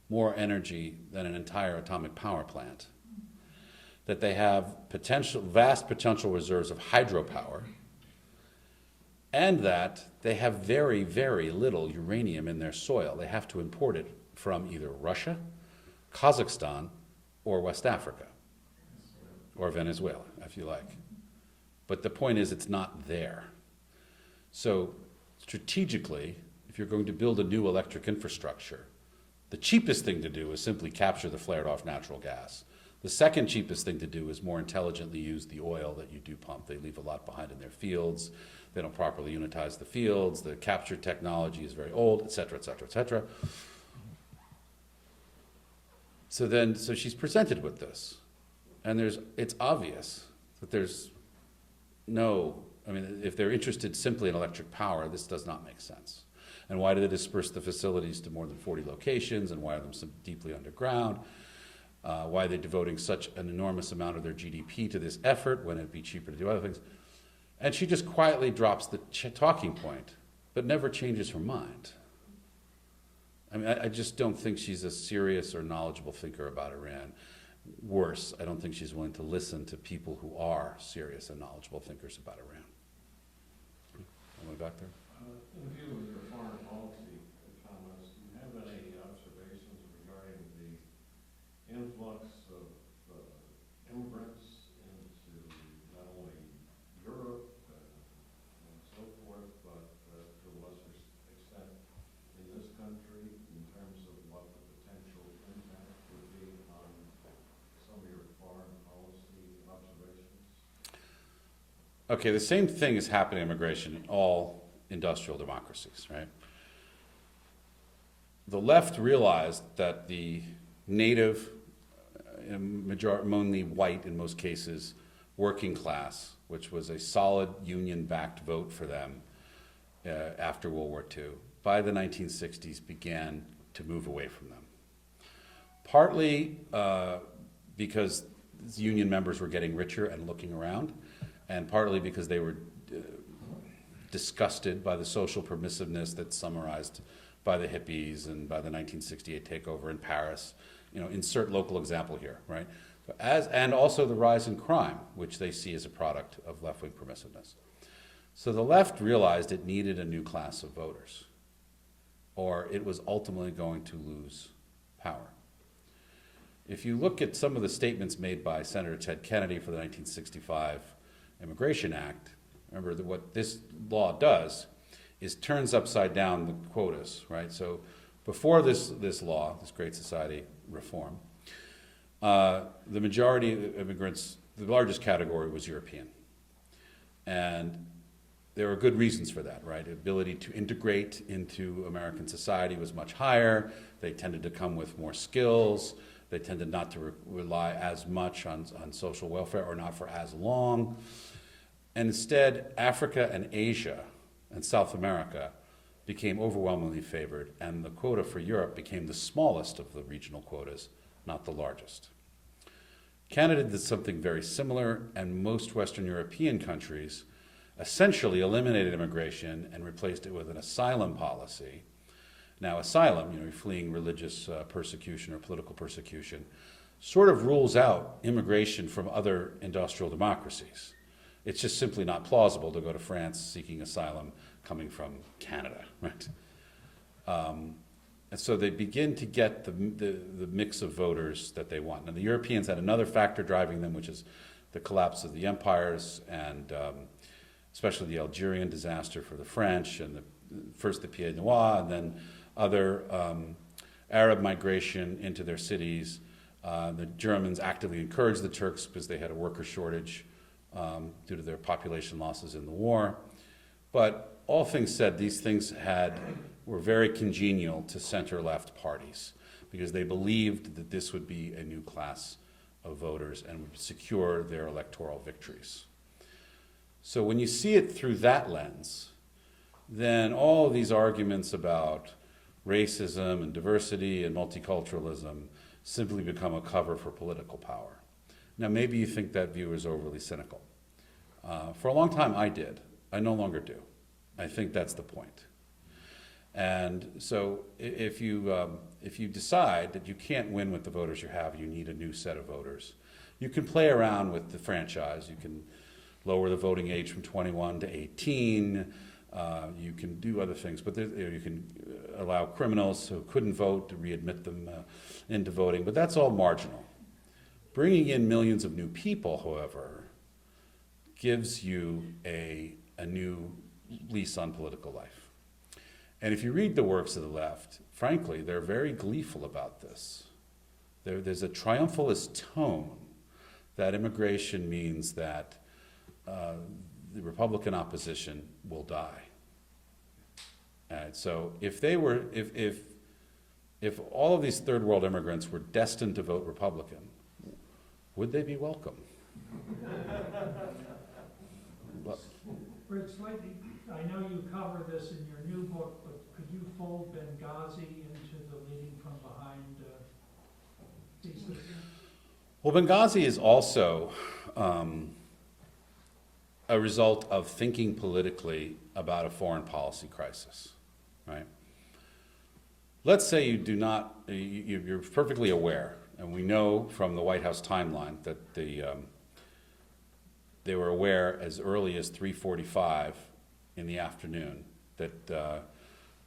more energy than an entire atomic power plant, that they have vast potential reserves of hydropower, and that they have very, very little uranium in their soil. They have to import it from either Russia, Kazakhstan, or West Africa, or Venezuela, if you like. But the point is, it's not there. So strategically, if you're going to build a new electric infrastructure, the cheapest thing to do is simply capture the flared off natural gas. The second cheapest thing to do is more intelligently use the oil that you do pump. They leave a lot behind in their fields. They don't properly unitize the fields. The capture technology is very old, et cetera, et cetera, et cetera. So she's presented with this. And it's obvious that there's if they're interested simply in electric power, this does not make sense. And why do they disperse the facilities to more than 40 locations, and why are them so deeply underground? Why are they devoting such an enormous amount of their GDP to this effort when it'd be cheaper to do other things? And she just quietly drops the talking point, but never changes her mind. I mean, I just don't think she's a serious or knowledgeable thinker about Iran. Worse, I don't think she's willing to listen to people who are serious and knowledgeable thinkers about Iran. Anyone back there? In view of your foreign policy comments, do you have any observations regarding the influx of immigrants into not only Europe and so forth, but to a lesser extent in this country, in terms of what the potential impact would be on some of your foreign policy observations? Okay, the same thing is happening in immigration in all industrial democracies, right? The left realized that the native, mainly white in most cases, working class, which was a solid union-backed vote for them after World War II, by the 1960s began to move away from them. Partly because union members were getting richer and looking around, and partly because they were disgusted by the social permissiveness that's summarized by the hippies and by the 1968 takeover in Paris. Insert local example here, right? And also the rise in crime, which they see as a product of left-wing permissiveness. So the left realized it needed a new class of voters, or it was ultimately going to lose power. If you look at some of the statements made by Senator Ted Kennedy for the 1965 Immigration Act, remember that what this law does is turns upside down the quotas, right? So before this law, this Great Society reform, the majority of immigrants, the largest category was European. And there were good reasons for that, right? The ability to integrate into American society was much higher. They tended to come with more skills. They tended not to rely as much on social welfare, or not for as long. And instead, Africa and Asia and South America became overwhelmingly favored, and the quota for Europe became the smallest of the regional quotas, not the largest. Canada did something very similar, and most Western European countries essentially eliminated immigration and replaced it with an asylum policy. Now, asylum, you're fleeing religious persecution or political persecution, sort of rules out immigration from other industrial democracies. It's just simply not plausible to go to France seeking asylum coming from Canada, right? And so they begin to get the mix of voters that they want. Now, the Europeans had another factor driving them, which is the collapse of the empires, and especially the Algerian disaster for the French, and first the Pied Noir, and then other Arab migration into their cities. The Germans actively encouraged the Turks because they had a worker shortage due to their population losses in the war. But all things said, these things were very congenial to center-left parties because they believed that this would be a new class of voters and would secure their electoral victories. So when you see it through that lens, then all of these arguments about racism and diversity and multiculturalism simply become a cover for political power. Now, maybe you think that view is overly cynical. For a long time, I did. I no longer do. I think that's the point. And so if you decide that you can't win with the voters you have, you need a new set of voters, you can play around with the franchise. You can lower the voting age from 21 to 18. You can do other things, but you can allow criminals who couldn't vote to readmit them into voting, but that's all marginal. Bringing in millions of new people, however, gives you a new lease on political life. And if you read the works of the left, frankly, they're very gleeful about this. There's a triumphalist tone that immigration means that the Republican opposition will die. So if all of these third world immigrants were destined to vote Republican, would they be welcome? Rick, slightly, I know you cover this in your new book, but could you fold Benghazi into the leading from behind thesis? Well, Benghazi is also a result of thinking politically about a foreign policy crisis, right? Let's say you do not, you're perfectly aware, and we know from the White House timeline that they were aware as early as 3:45 in the afternoon that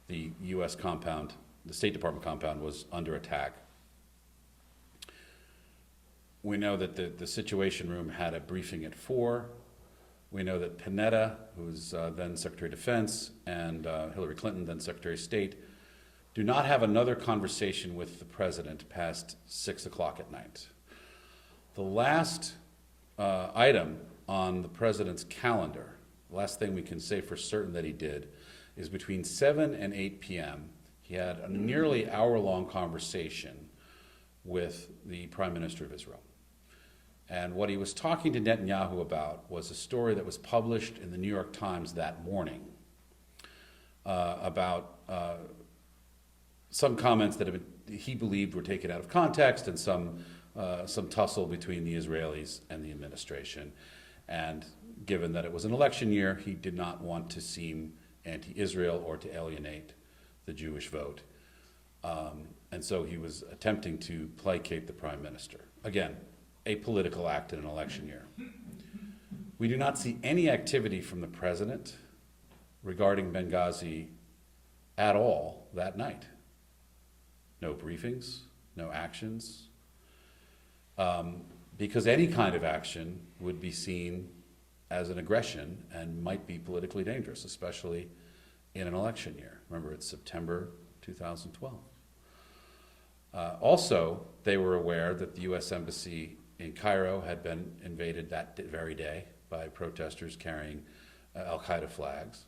the U.S. compound, the State Department compound, was under attack. We know that the Situation Room had a briefing at 4. We know that Panetta, who was then Secretary of Defense, and Hillary Clinton, then Secretary of State, do not have another conversation with the president past 6 o'clock at night. The last item on the president's calendar, the last thing we can say for certain that he did, is between 7 and 8 p.m. He had a nearly hour-long conversation with the Prime Minister of Israel. And what he was talking to Netanyahu about was a story that was published in the New York Times that morning about some comments that he believed were taken out of context and some tussle between the Israelis and the administration. And given that it was an election year, he did not want to seem anti-Israel or to alienate the Jewish vote. And so he was attempting to placate the prime minister. Again, a political act in an election year. We do not see any activity from the president regarding Benghazi at all that night. No briefings, no actions. Because any kind of action would be seen as an aggression and might be politically dangerous, especially in an election year. Remember, it's September 2012. Also, they were aware that the U.S. Embassy in Cairo had been invaded that very day by protesters carrying al-Qaeda flags,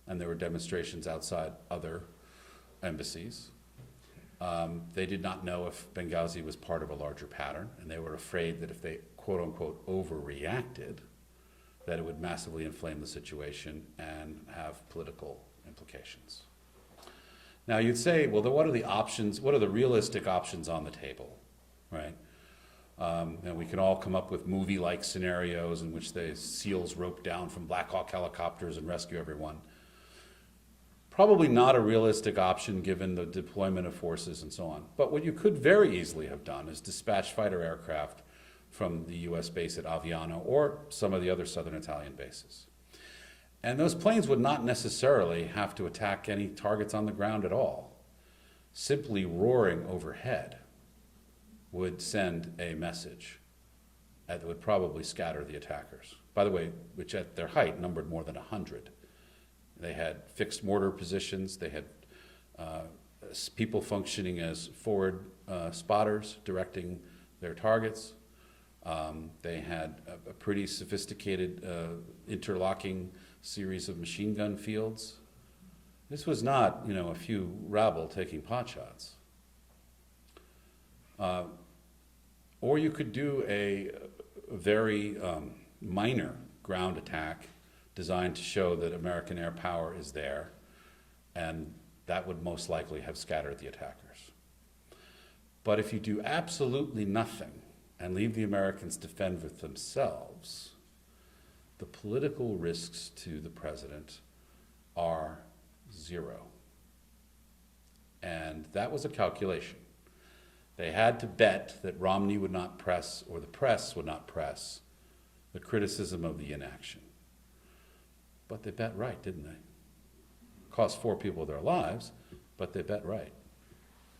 and there were demonstrations outside other embassies. They did not know if Benghazi was part of a larger pattern, and they were afraid that if they, quote-unquote, overreacted, that it would massively inflame the situation and have political implications. Now, you'd say, well, what are the options, what are the realistic options on the table, right? And we can all come up with movie-like scenarios in which the SEALs rope down from Black Hawk helicopters and rescue everyone. Probably not a realistic option given the deployment of forces and so on. But what you could very easily have done is dispatch fighter aircraft from the US base at Aviano or some of the other southern Italian bases. And those planes would not necessarily have to attack any targets on the ground at all. Simply roaring overhead would send a message that would probably scatter the attackers. By the way, which at their height numbered more than 100. They had fixed mortar positions. They had people functioning as forward spotters directing their targets. They had a pretty sophisticated interlocking series of machine gun fields. This was not, a few rabble taking pot shots. Or you could do a very minor ground attack designed to show that American air power is there, and that would most likely have scattered the attackers. But if you do absolutely nothing and leave the Americans to fend with themselves, the political risks to the president are zero. And that was a calculation. They had to bet that Romney would not press, or the press would not press, the criticism of the inaction. But they bet right, didn't they? Cost 4 people their lives, but they bet right.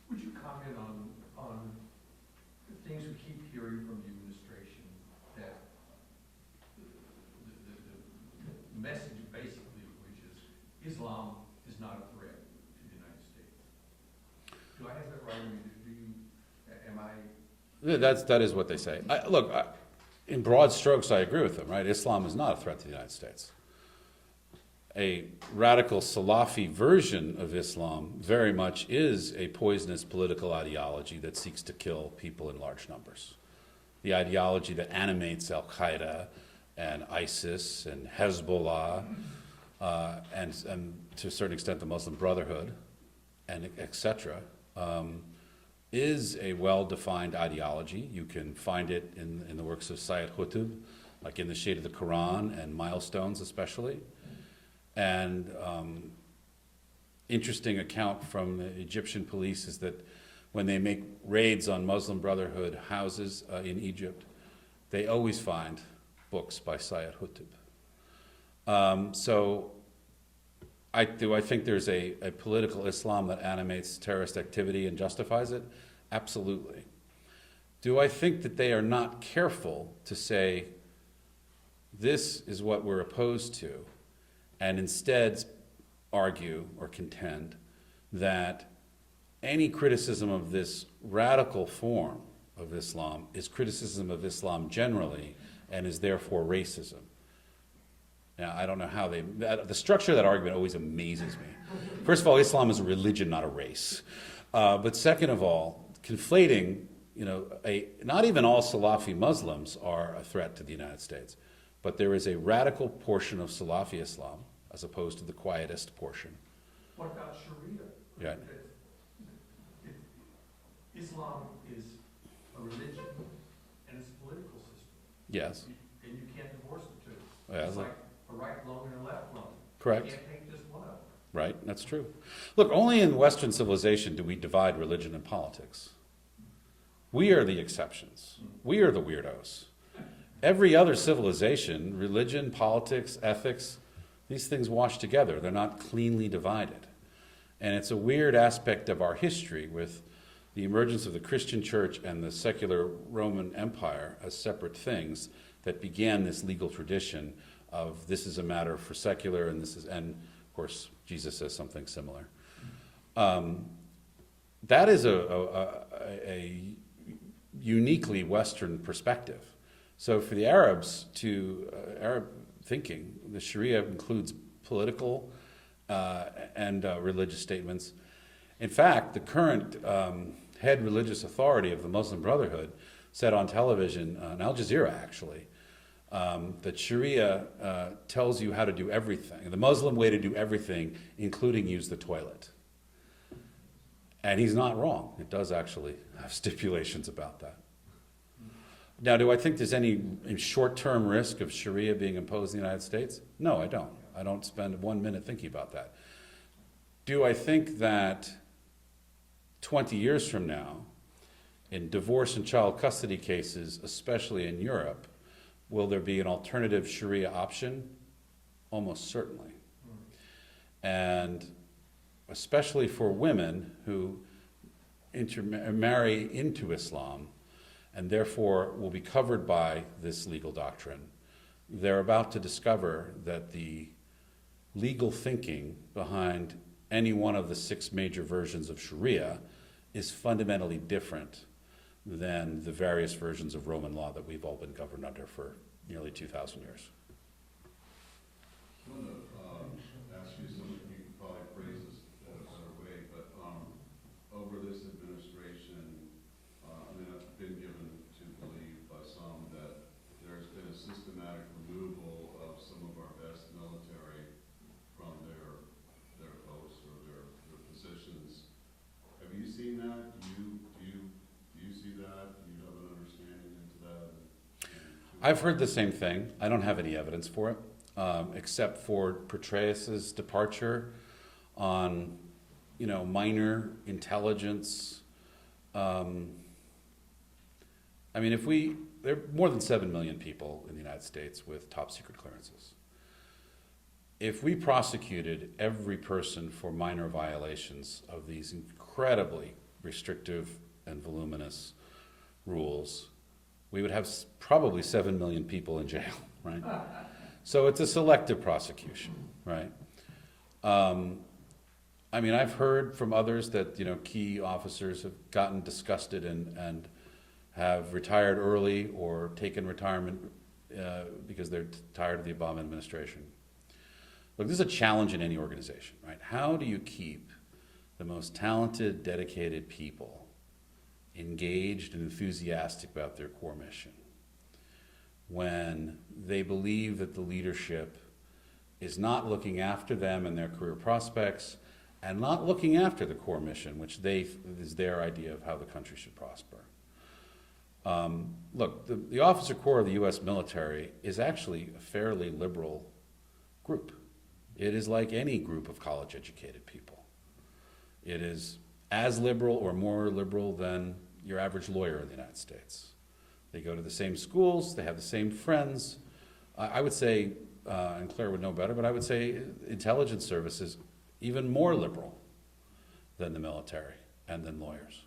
Would you comment on the things we keep hearing from the administration, that the message basically, which is Islam is not a threat to the United States? Do I have that right? I mean, am I? That is what they say. Look, in broad strokes, I agree with them, right? Islam is not a threat to the United States. A radical Salafi version of Islam very much is a poisonous political ideology that seeks to kill people in large numbers. The ideology that animates Al-Qaeda and ISIS and Hezbollah and to a certain extent the Muslim Brotherhood and etc. Is a well-defined ideology. You can find it in the works of Sayyid Qutb, like In the Shade of the Quran and Milestones especially. And interesting account from the Egyptian police is that when they make raids on Muslim Brotherhood houses in Egypt, they always find books by Sayyid Qutb. So I think there's a political Islam that animates terrorist activity and justifies it? Absolutely. Do I think that they are not careful to say, this is what we're opposed to, and instead argue or contend that any criticism of this radical form of Islam is criticism of Islam generally and is therefore racism? Now, I don't know how the structure of that argument always amazes me. First of all, Islam is a religion, not a race. But second of all, conflating, not even all Salafi Muslims are a threat to the United States. But there is a radical portion of Salafi Islam, as opposed to the quietist portion. What about Sharia? Yeah. Islam is a religion and it's a political system. Yes. And you can't divorce the two. Yeah, It's like a right lung and a left lung. correct. You can't take just one of them. Right, that's true. Look, only in Western civilization do we divide religion and politics. We are the exceptions. We are the weirdos. Every other civilization, religion, politics, ethics, these things wash together. They're not cleanly divided. And it's a weird aspect of our history with the emergence of the Christian church and the secular Roman Empire as separate things that began this legal tradition of this is a matter for secular and and of course Jesus says something similar. That is a uniquely Western perspective. So for the Arabs, Arab thinking, the Sharia includes political and religious statements. In fact, the current head religious authority of the Muslim Brotherhood said on television, on Al Jazeera actually, that Sharia tells you how to do everything, the Muslim way to do everything, including use the toilet. And he's not wrong. It does actually have stipulations about that. Now, do I think there's any short-term risk of Sharia being imposed in the United States? No, I don't. I don't spend 1 minute thinking about that. Do I think that 20 years from now, in divorce and child custody cases, especially in Europe, will there be an alternative Sharia option? Almost certainly. And especially for women who marry into Islam and therefore will be covered by this legal doctrine, they're about to discover that the legal thinking behind any one of the 6 major versions of Sharia is fundamentally different than the various versions of Roman law that we've all been governed under for nearly 2,000 years. I want to ask you something, you could probably phrase this a better way, but over this administration, I mean, I've been given to believe by some that there's been a systematic removal of some of our best military from their posts or their positions. Have you seen that? Do you see that? Do you have an understanding into that? I've heard the same thing. I don't have any evidence for it, except for Petraeus's departure on, minor intelligence. I mean, there are more than 7 million people in the United States with top secret clearances. If we prosecuted every person for minor violations of these incredibly restrictive and voluminous rules, we would have probably 7 million people in jail, right? So it's a selective prosecution, right? I mean, I've heard from others that, key officers have gotten disgusted and have retired early or taken retirement because they're tired of the Obama administration. Look, this is a challenge in any organization, right? How do you keep the most talented, dedicated people engaged and enthusiastic about their core mission when they believe that the leadership is not looking after them and their career prospects and not looking after the core mission, which is their idea of how the country should prosper? Look, the officer corps of the U.S. military is actually a fairly liberal group. It is like any group of college-educated people. It is as liberal or more liberal than your average lawyer in the United States. They go to the same schools, they have the same friends. I would say, and Claire would know better, but I would say intelligence services even more liberal than the military and than lawyers.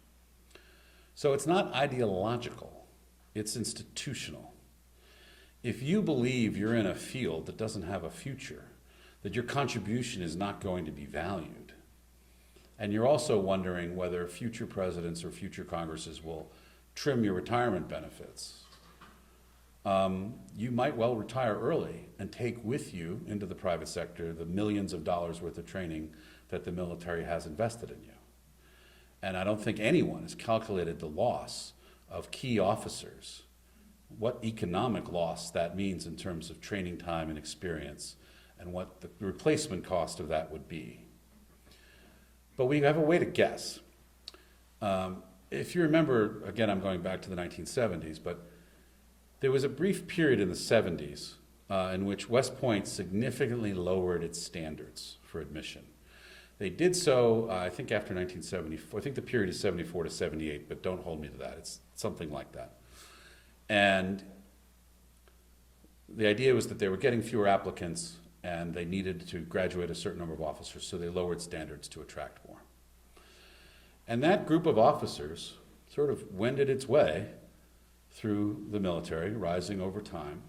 So it's not ideological, it's institutional. If you believe you're in a field that doesn't have a future, that your contribution is not going to be valued, and you're also wondering whether future presidents or future Congresses will trim your retirement benefits, you might well retire early and take with you into the private sector the millions of dollars worth of training that the military has invested in you. And I don't think anyone has calculated the loss of key officers, what economic loss that means in terms of training time and experience, and what the replacement cost of that would be. But we have a way to guess. If you remember, again, I'm going back to the 1970s, but there was a brief period in the 70s in which West Point significantly lowered its standards for admission. They did so, I think, after 1974. I think the period is 74 to 78, but don't hold me to that. It's something like that. And the idea was that they were getting fewer applicants and they needed to graduate a certain number of officers, so they lowered standards to attract more. And that group of officers sort of wended its way through the military, rising over time.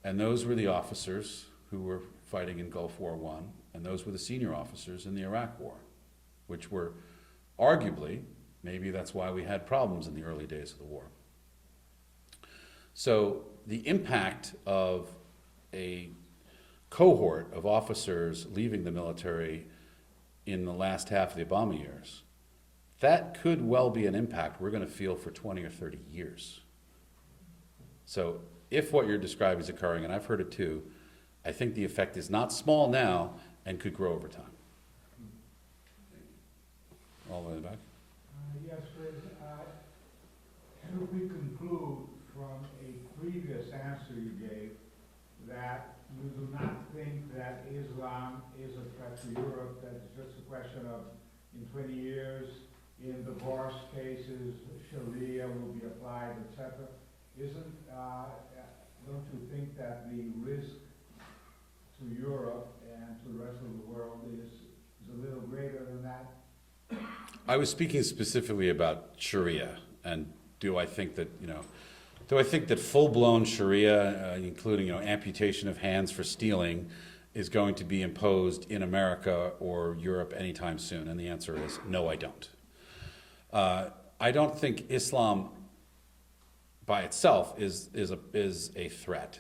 And those were the officers who were fighting in Gulf War I, and those were the senior officers in the Iraq War, which were arguably, maybe that's why we had problems in the early days of the war. So the impact of a cohort of officers leaving the military in the last half of the Obama years, that could well be an impact we're going to feel for 20 or 30 years. So if what you're describing is occurring, and I've heard it too, I think the effect is not small now and could grow over time. All the way back. Yes, Chris. Should we conclude from previous answer you gave that you do not think that Islam is a threat to Europe, that it's just a question of in 20 years, in divorce cases, Sharia will be applied, etc. Don't you think that the risk to Europe and to the rest of the world is a little greater than that? I was speaking specifically about Sharia, and do I think that full-blown Sharia, including amputation of hands for stealing, is going to be imposed in America or Europe anytime soon? And the answer is no, I don't. I don't think Islam by itself is a threat.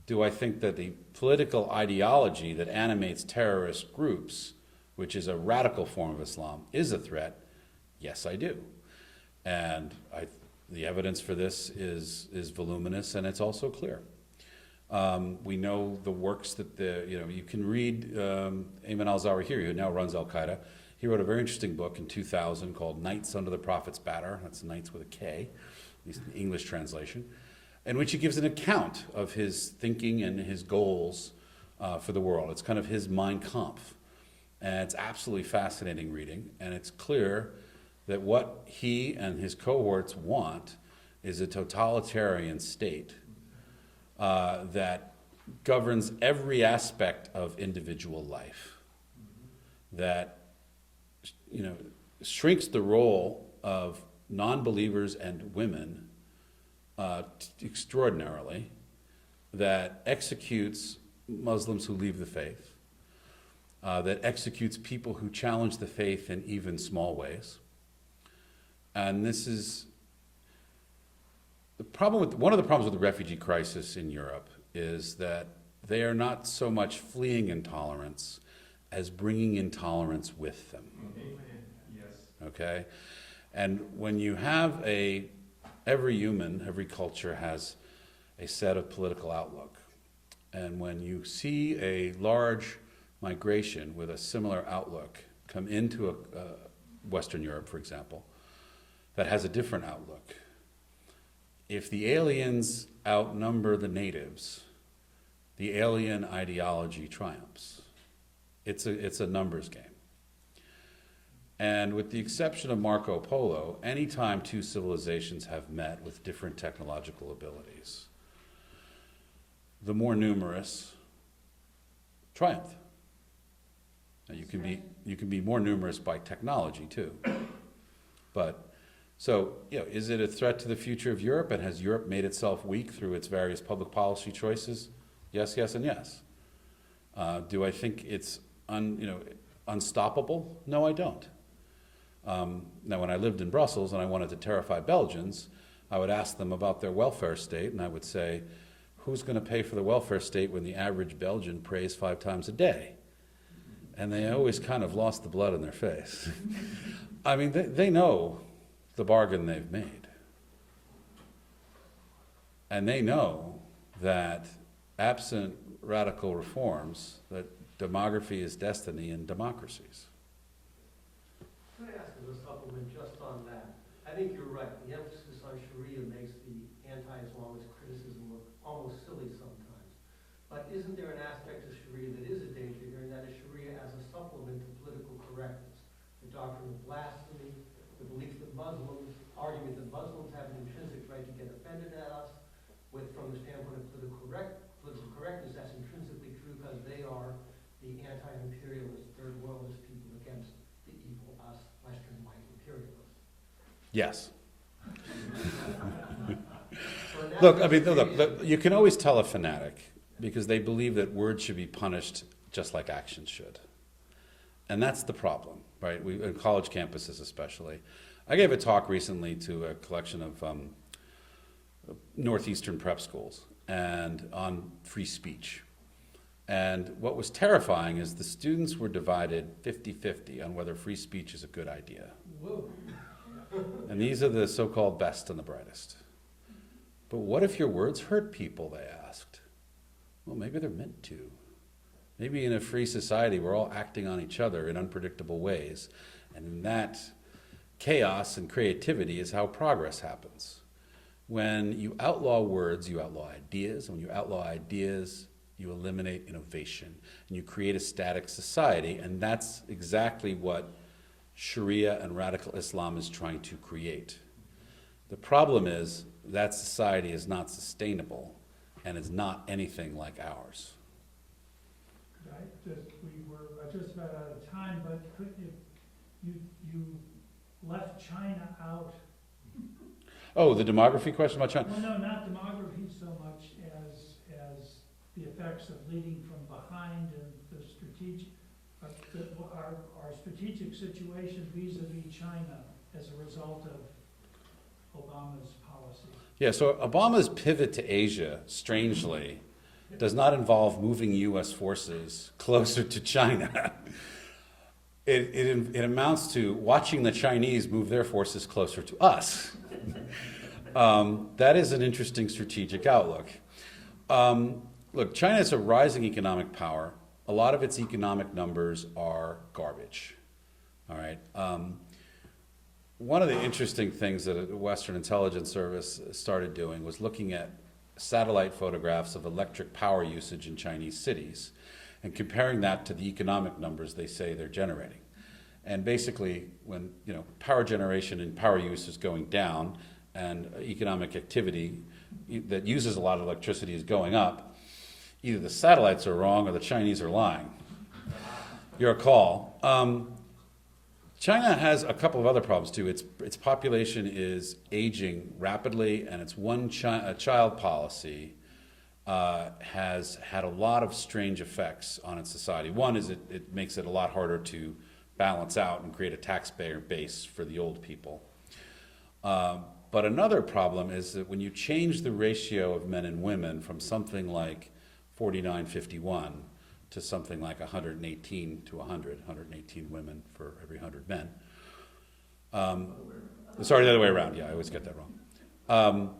Do I think that the political ideology that animates terrorist groups, which is a radical form of Islam, is a threat? Yes, I do. And the evidence for this is voluminous, and it's also clear. We know the works that you can read Ayman al-Zawahiri, who now runs Al-Qaeda. He wrote a very interesting book in 2000 called Knights Under the Prophet's Banner. That's Knights with a K, at least in the English translation, in which he gives an account of his thinking and his goals for the world. It's kind of his Mein Kampf. And it's absolutely fascinating reading, and it's clear that what he and his cohorts want is a totalitarian state that governs every aspect of individual life, that shrinks the role of non-believers and women extraordinarily, that executes Muslims who leave the faith, that executes people who challenge the faith in even small ways. And this is the problem one of the problems with the refugee crisis in Europe is that they are not so much fleeing intolerance as bringing intolerance with them. Yes. Okay? And when you have every human, every culture has a set of political outlook. And when you see a large migration with a similar outlook come into Western Europe, for example, that has a different outlook, if the aliens outnumber the natives, the alien ideology triumphs. It's a numbers game. And with the exception of Marco Polo, anytime two civilizations have met with different technological abilities, the more numerous triumph. Now you can be more numerous by technology too. But so, is it a threat to the future of Europe, and has Europe made itself weak through its various public policy choices? Yes, yes, and yes. Do I think it's unstoppable? No, I don't. Now, when I lived in Brussels and I wanted to terrify Belgians, I would ask them about their welfare state, and I would say, who's going to pay for the welfare state when the average Belgian prays 5 times a day? And they always kind of lost the blood in their face. I mean, they know the bargain they've made. And they know that absent radical reforms, that demography is destiny in democracies. Can I ask as a supplement just on that? I think you're right. The emphasis on Sharia makes the anti-Islamist criticism look almost silly sometimes. But isn't there an aspect of Sharia that is a danger here, and that is Sharia as a supplement to political correctness? The doctrine of blasphemy, the belief that argument that Muslims have an intrinsic right to get offended at us, from the standpoint of political correctness, that's intrinsically true because they are the anti-imperialist, third worldist people against the evil us, Western white imperialists. Yes. So Look, I mean, look, you can always tell a fanatic because they believe that words should be punished just like actions should. And that's the problem, right? In college campuses especially. I gave a talk recently to a collection of Northeastern prep schools and on free speech. And what was terrifying is the students were divided 50-50 on whether free speech is a good idea. Whoa. And these are the so-called best and the brightest. But what if your words hurt people, they asked. Well, maybe they're meant to. Maybe in a free society, we're all acting on each other in unpredictable ways. And in that chaos and creativity is how progress happens. When you outlaw words, you outlaw ideas. And when you outlaw ideas, you eliminate innovation. And you create a static society. And that's exactly what Sharia and radical Islam is trying to create. The problem is that society is not sustainable and is not anything like ours. We were just about out of time, but could you left China out? Oh, the demography question about China? Well, no, not demography so much as the effects of leading from behind and the strategic, our strategic situation vis-a-vis China as a result of Obama's policy. Yeah, so Obama's pivot to Asia, strangely, does not involve moving U.S. forces closer to China. It amounts to watching the Chinese move their forces closer to us. That is an interesting strategic outlook. Look, China is a rising economic power. A lot of its economic numbers are garbage. All right. One of the interesting things that the Western Intelligence Service started doing was looking at satellite photographs of electric power usage in Chinese cities and comparing that to the economic numbers they say they're generating. And basically, when power generation and power use is going down and economic activity that uses a lot of electricity is going up, either the satellites are wrong or the Chinese are lying. Your call. China has a couple of other problems too. Its population is aging rapidly, and its one-child policy has had a lot of strange effects on its society. One is it makes it a lot harder to balance out and create a taxpayer base for the old people. But another problem is that when you change the ratio of men and women from something like 49-51 to something like 118 to 118 women for every 100 men. Sorry, the other way around. Yeah, I always get that wrong.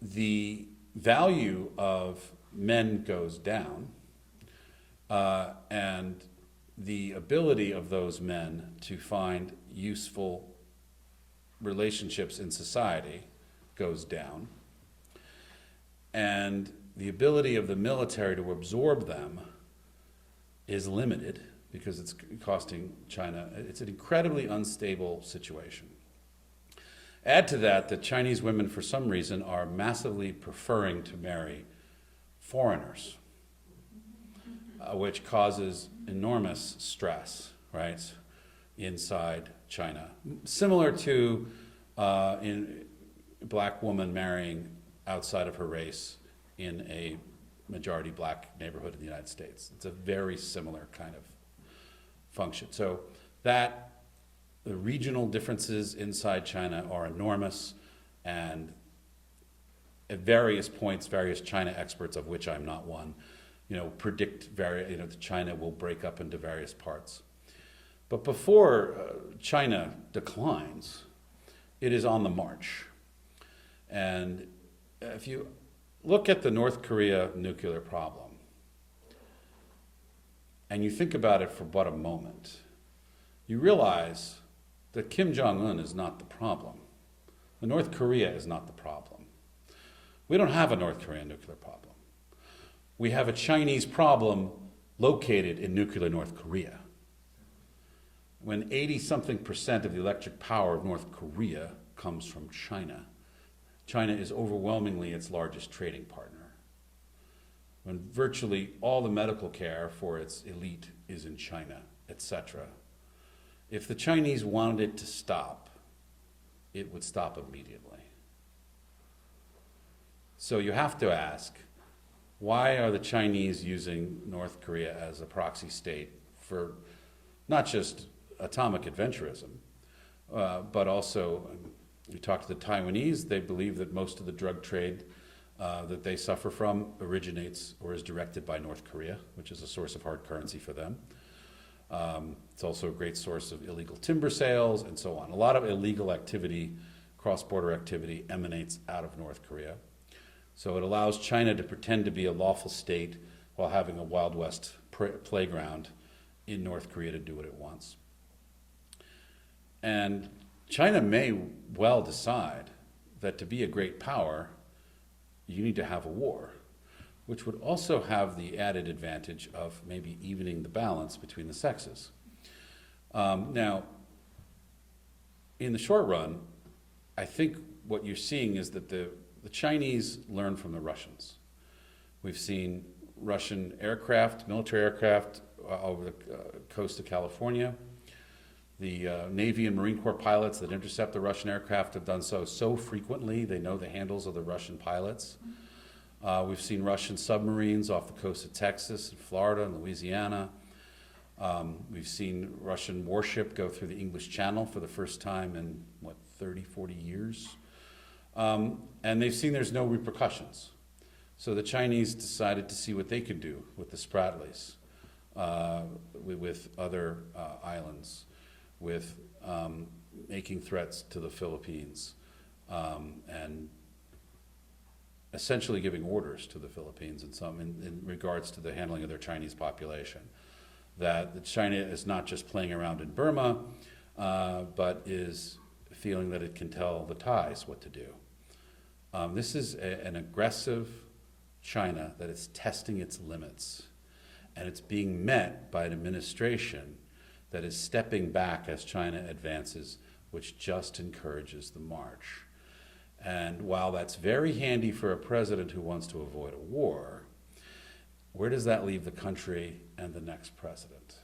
The value of men goes down, and the ability of those men to find useful relationships in society goes down, and the ability of the military to absorb them is limited because it's costing China. It's an incredibly unstable situation. Add to that that Chinese women, for some reason, are massively preferring to marry foreigners, which causes enormous stress, right, inside China. Similar to in a black woman marrying outside of her race in a majority black neighborhood in the United States. It's a very similar kind of function. So that the regional differences inside China are enormous, and at various points, various China experts, of which I'm not one, predict that China will break up into various parts. But before China declines, it is on the march. And if you look at the North Korea nuclear problem, and you think about it for but a moment, you realize that Kim Jong-un is not the problem. The North Korea is not the problem. We don't have a North Korean nuclear problem. We have a Chinese problem located in nuclear North Korea. When 80-something% of the electric power of North Korea comes from China, China is overwhelmingly its largest trading partner. When virtually all the medical care for its elite is in China, etc. If the Chinese wanted it to stop, it would stop immediately. So you have to ask, why are the Chinese using North Korea as a proxy state for not just atomic adventurism, but also, you talk to the Taiwanese, they believe that most of the drug trade that they suffer from originates or is directed by North Korea, which is a source of hard currency for them. It's also a great source of illegal timber sales and so on. A lot of illegal activity, cross-border activity, emanates out of North Korea. So it allows China to pretend to be a lawful state while having a Wild West playground in North Korea to do what it wants. And China may well decide that to be a great power, you need to have a war, which would also have the added advantage of maybe evening the balance between the sexes. Now, in the short run, I think what you're seeing is that the Chinese learn from the Russians. We've seen Russian aircraft, military aircraft over the coast of California. The Navy and Marine Corps pilots that intercept the Russian aircraft have done so frequently, they know the handles of the Russian pilots. We've seen Russian submarines off the coast of Texas, and Florida, and Louisiana. We've seen Russian warship go through the English Channel for the first time in, 30, 40 years. And they've seen there's no repercussions. So the Chinese decided to see what they could do with the Spratlys, with other islands, with making threats to the Philippines, and essentially giving orders to the Philippines in regards to the handling of their Chinese population. That China is not just playing around in Burma, but is feeling that it can tell the Thais what to do. This is an aggressive China that is testing its limits, and it's being met by an administration that is stepping back as China advances, which just encourages the march. And while that's very handy for a president who wants to avoid a war, where does that leave the country and the next president?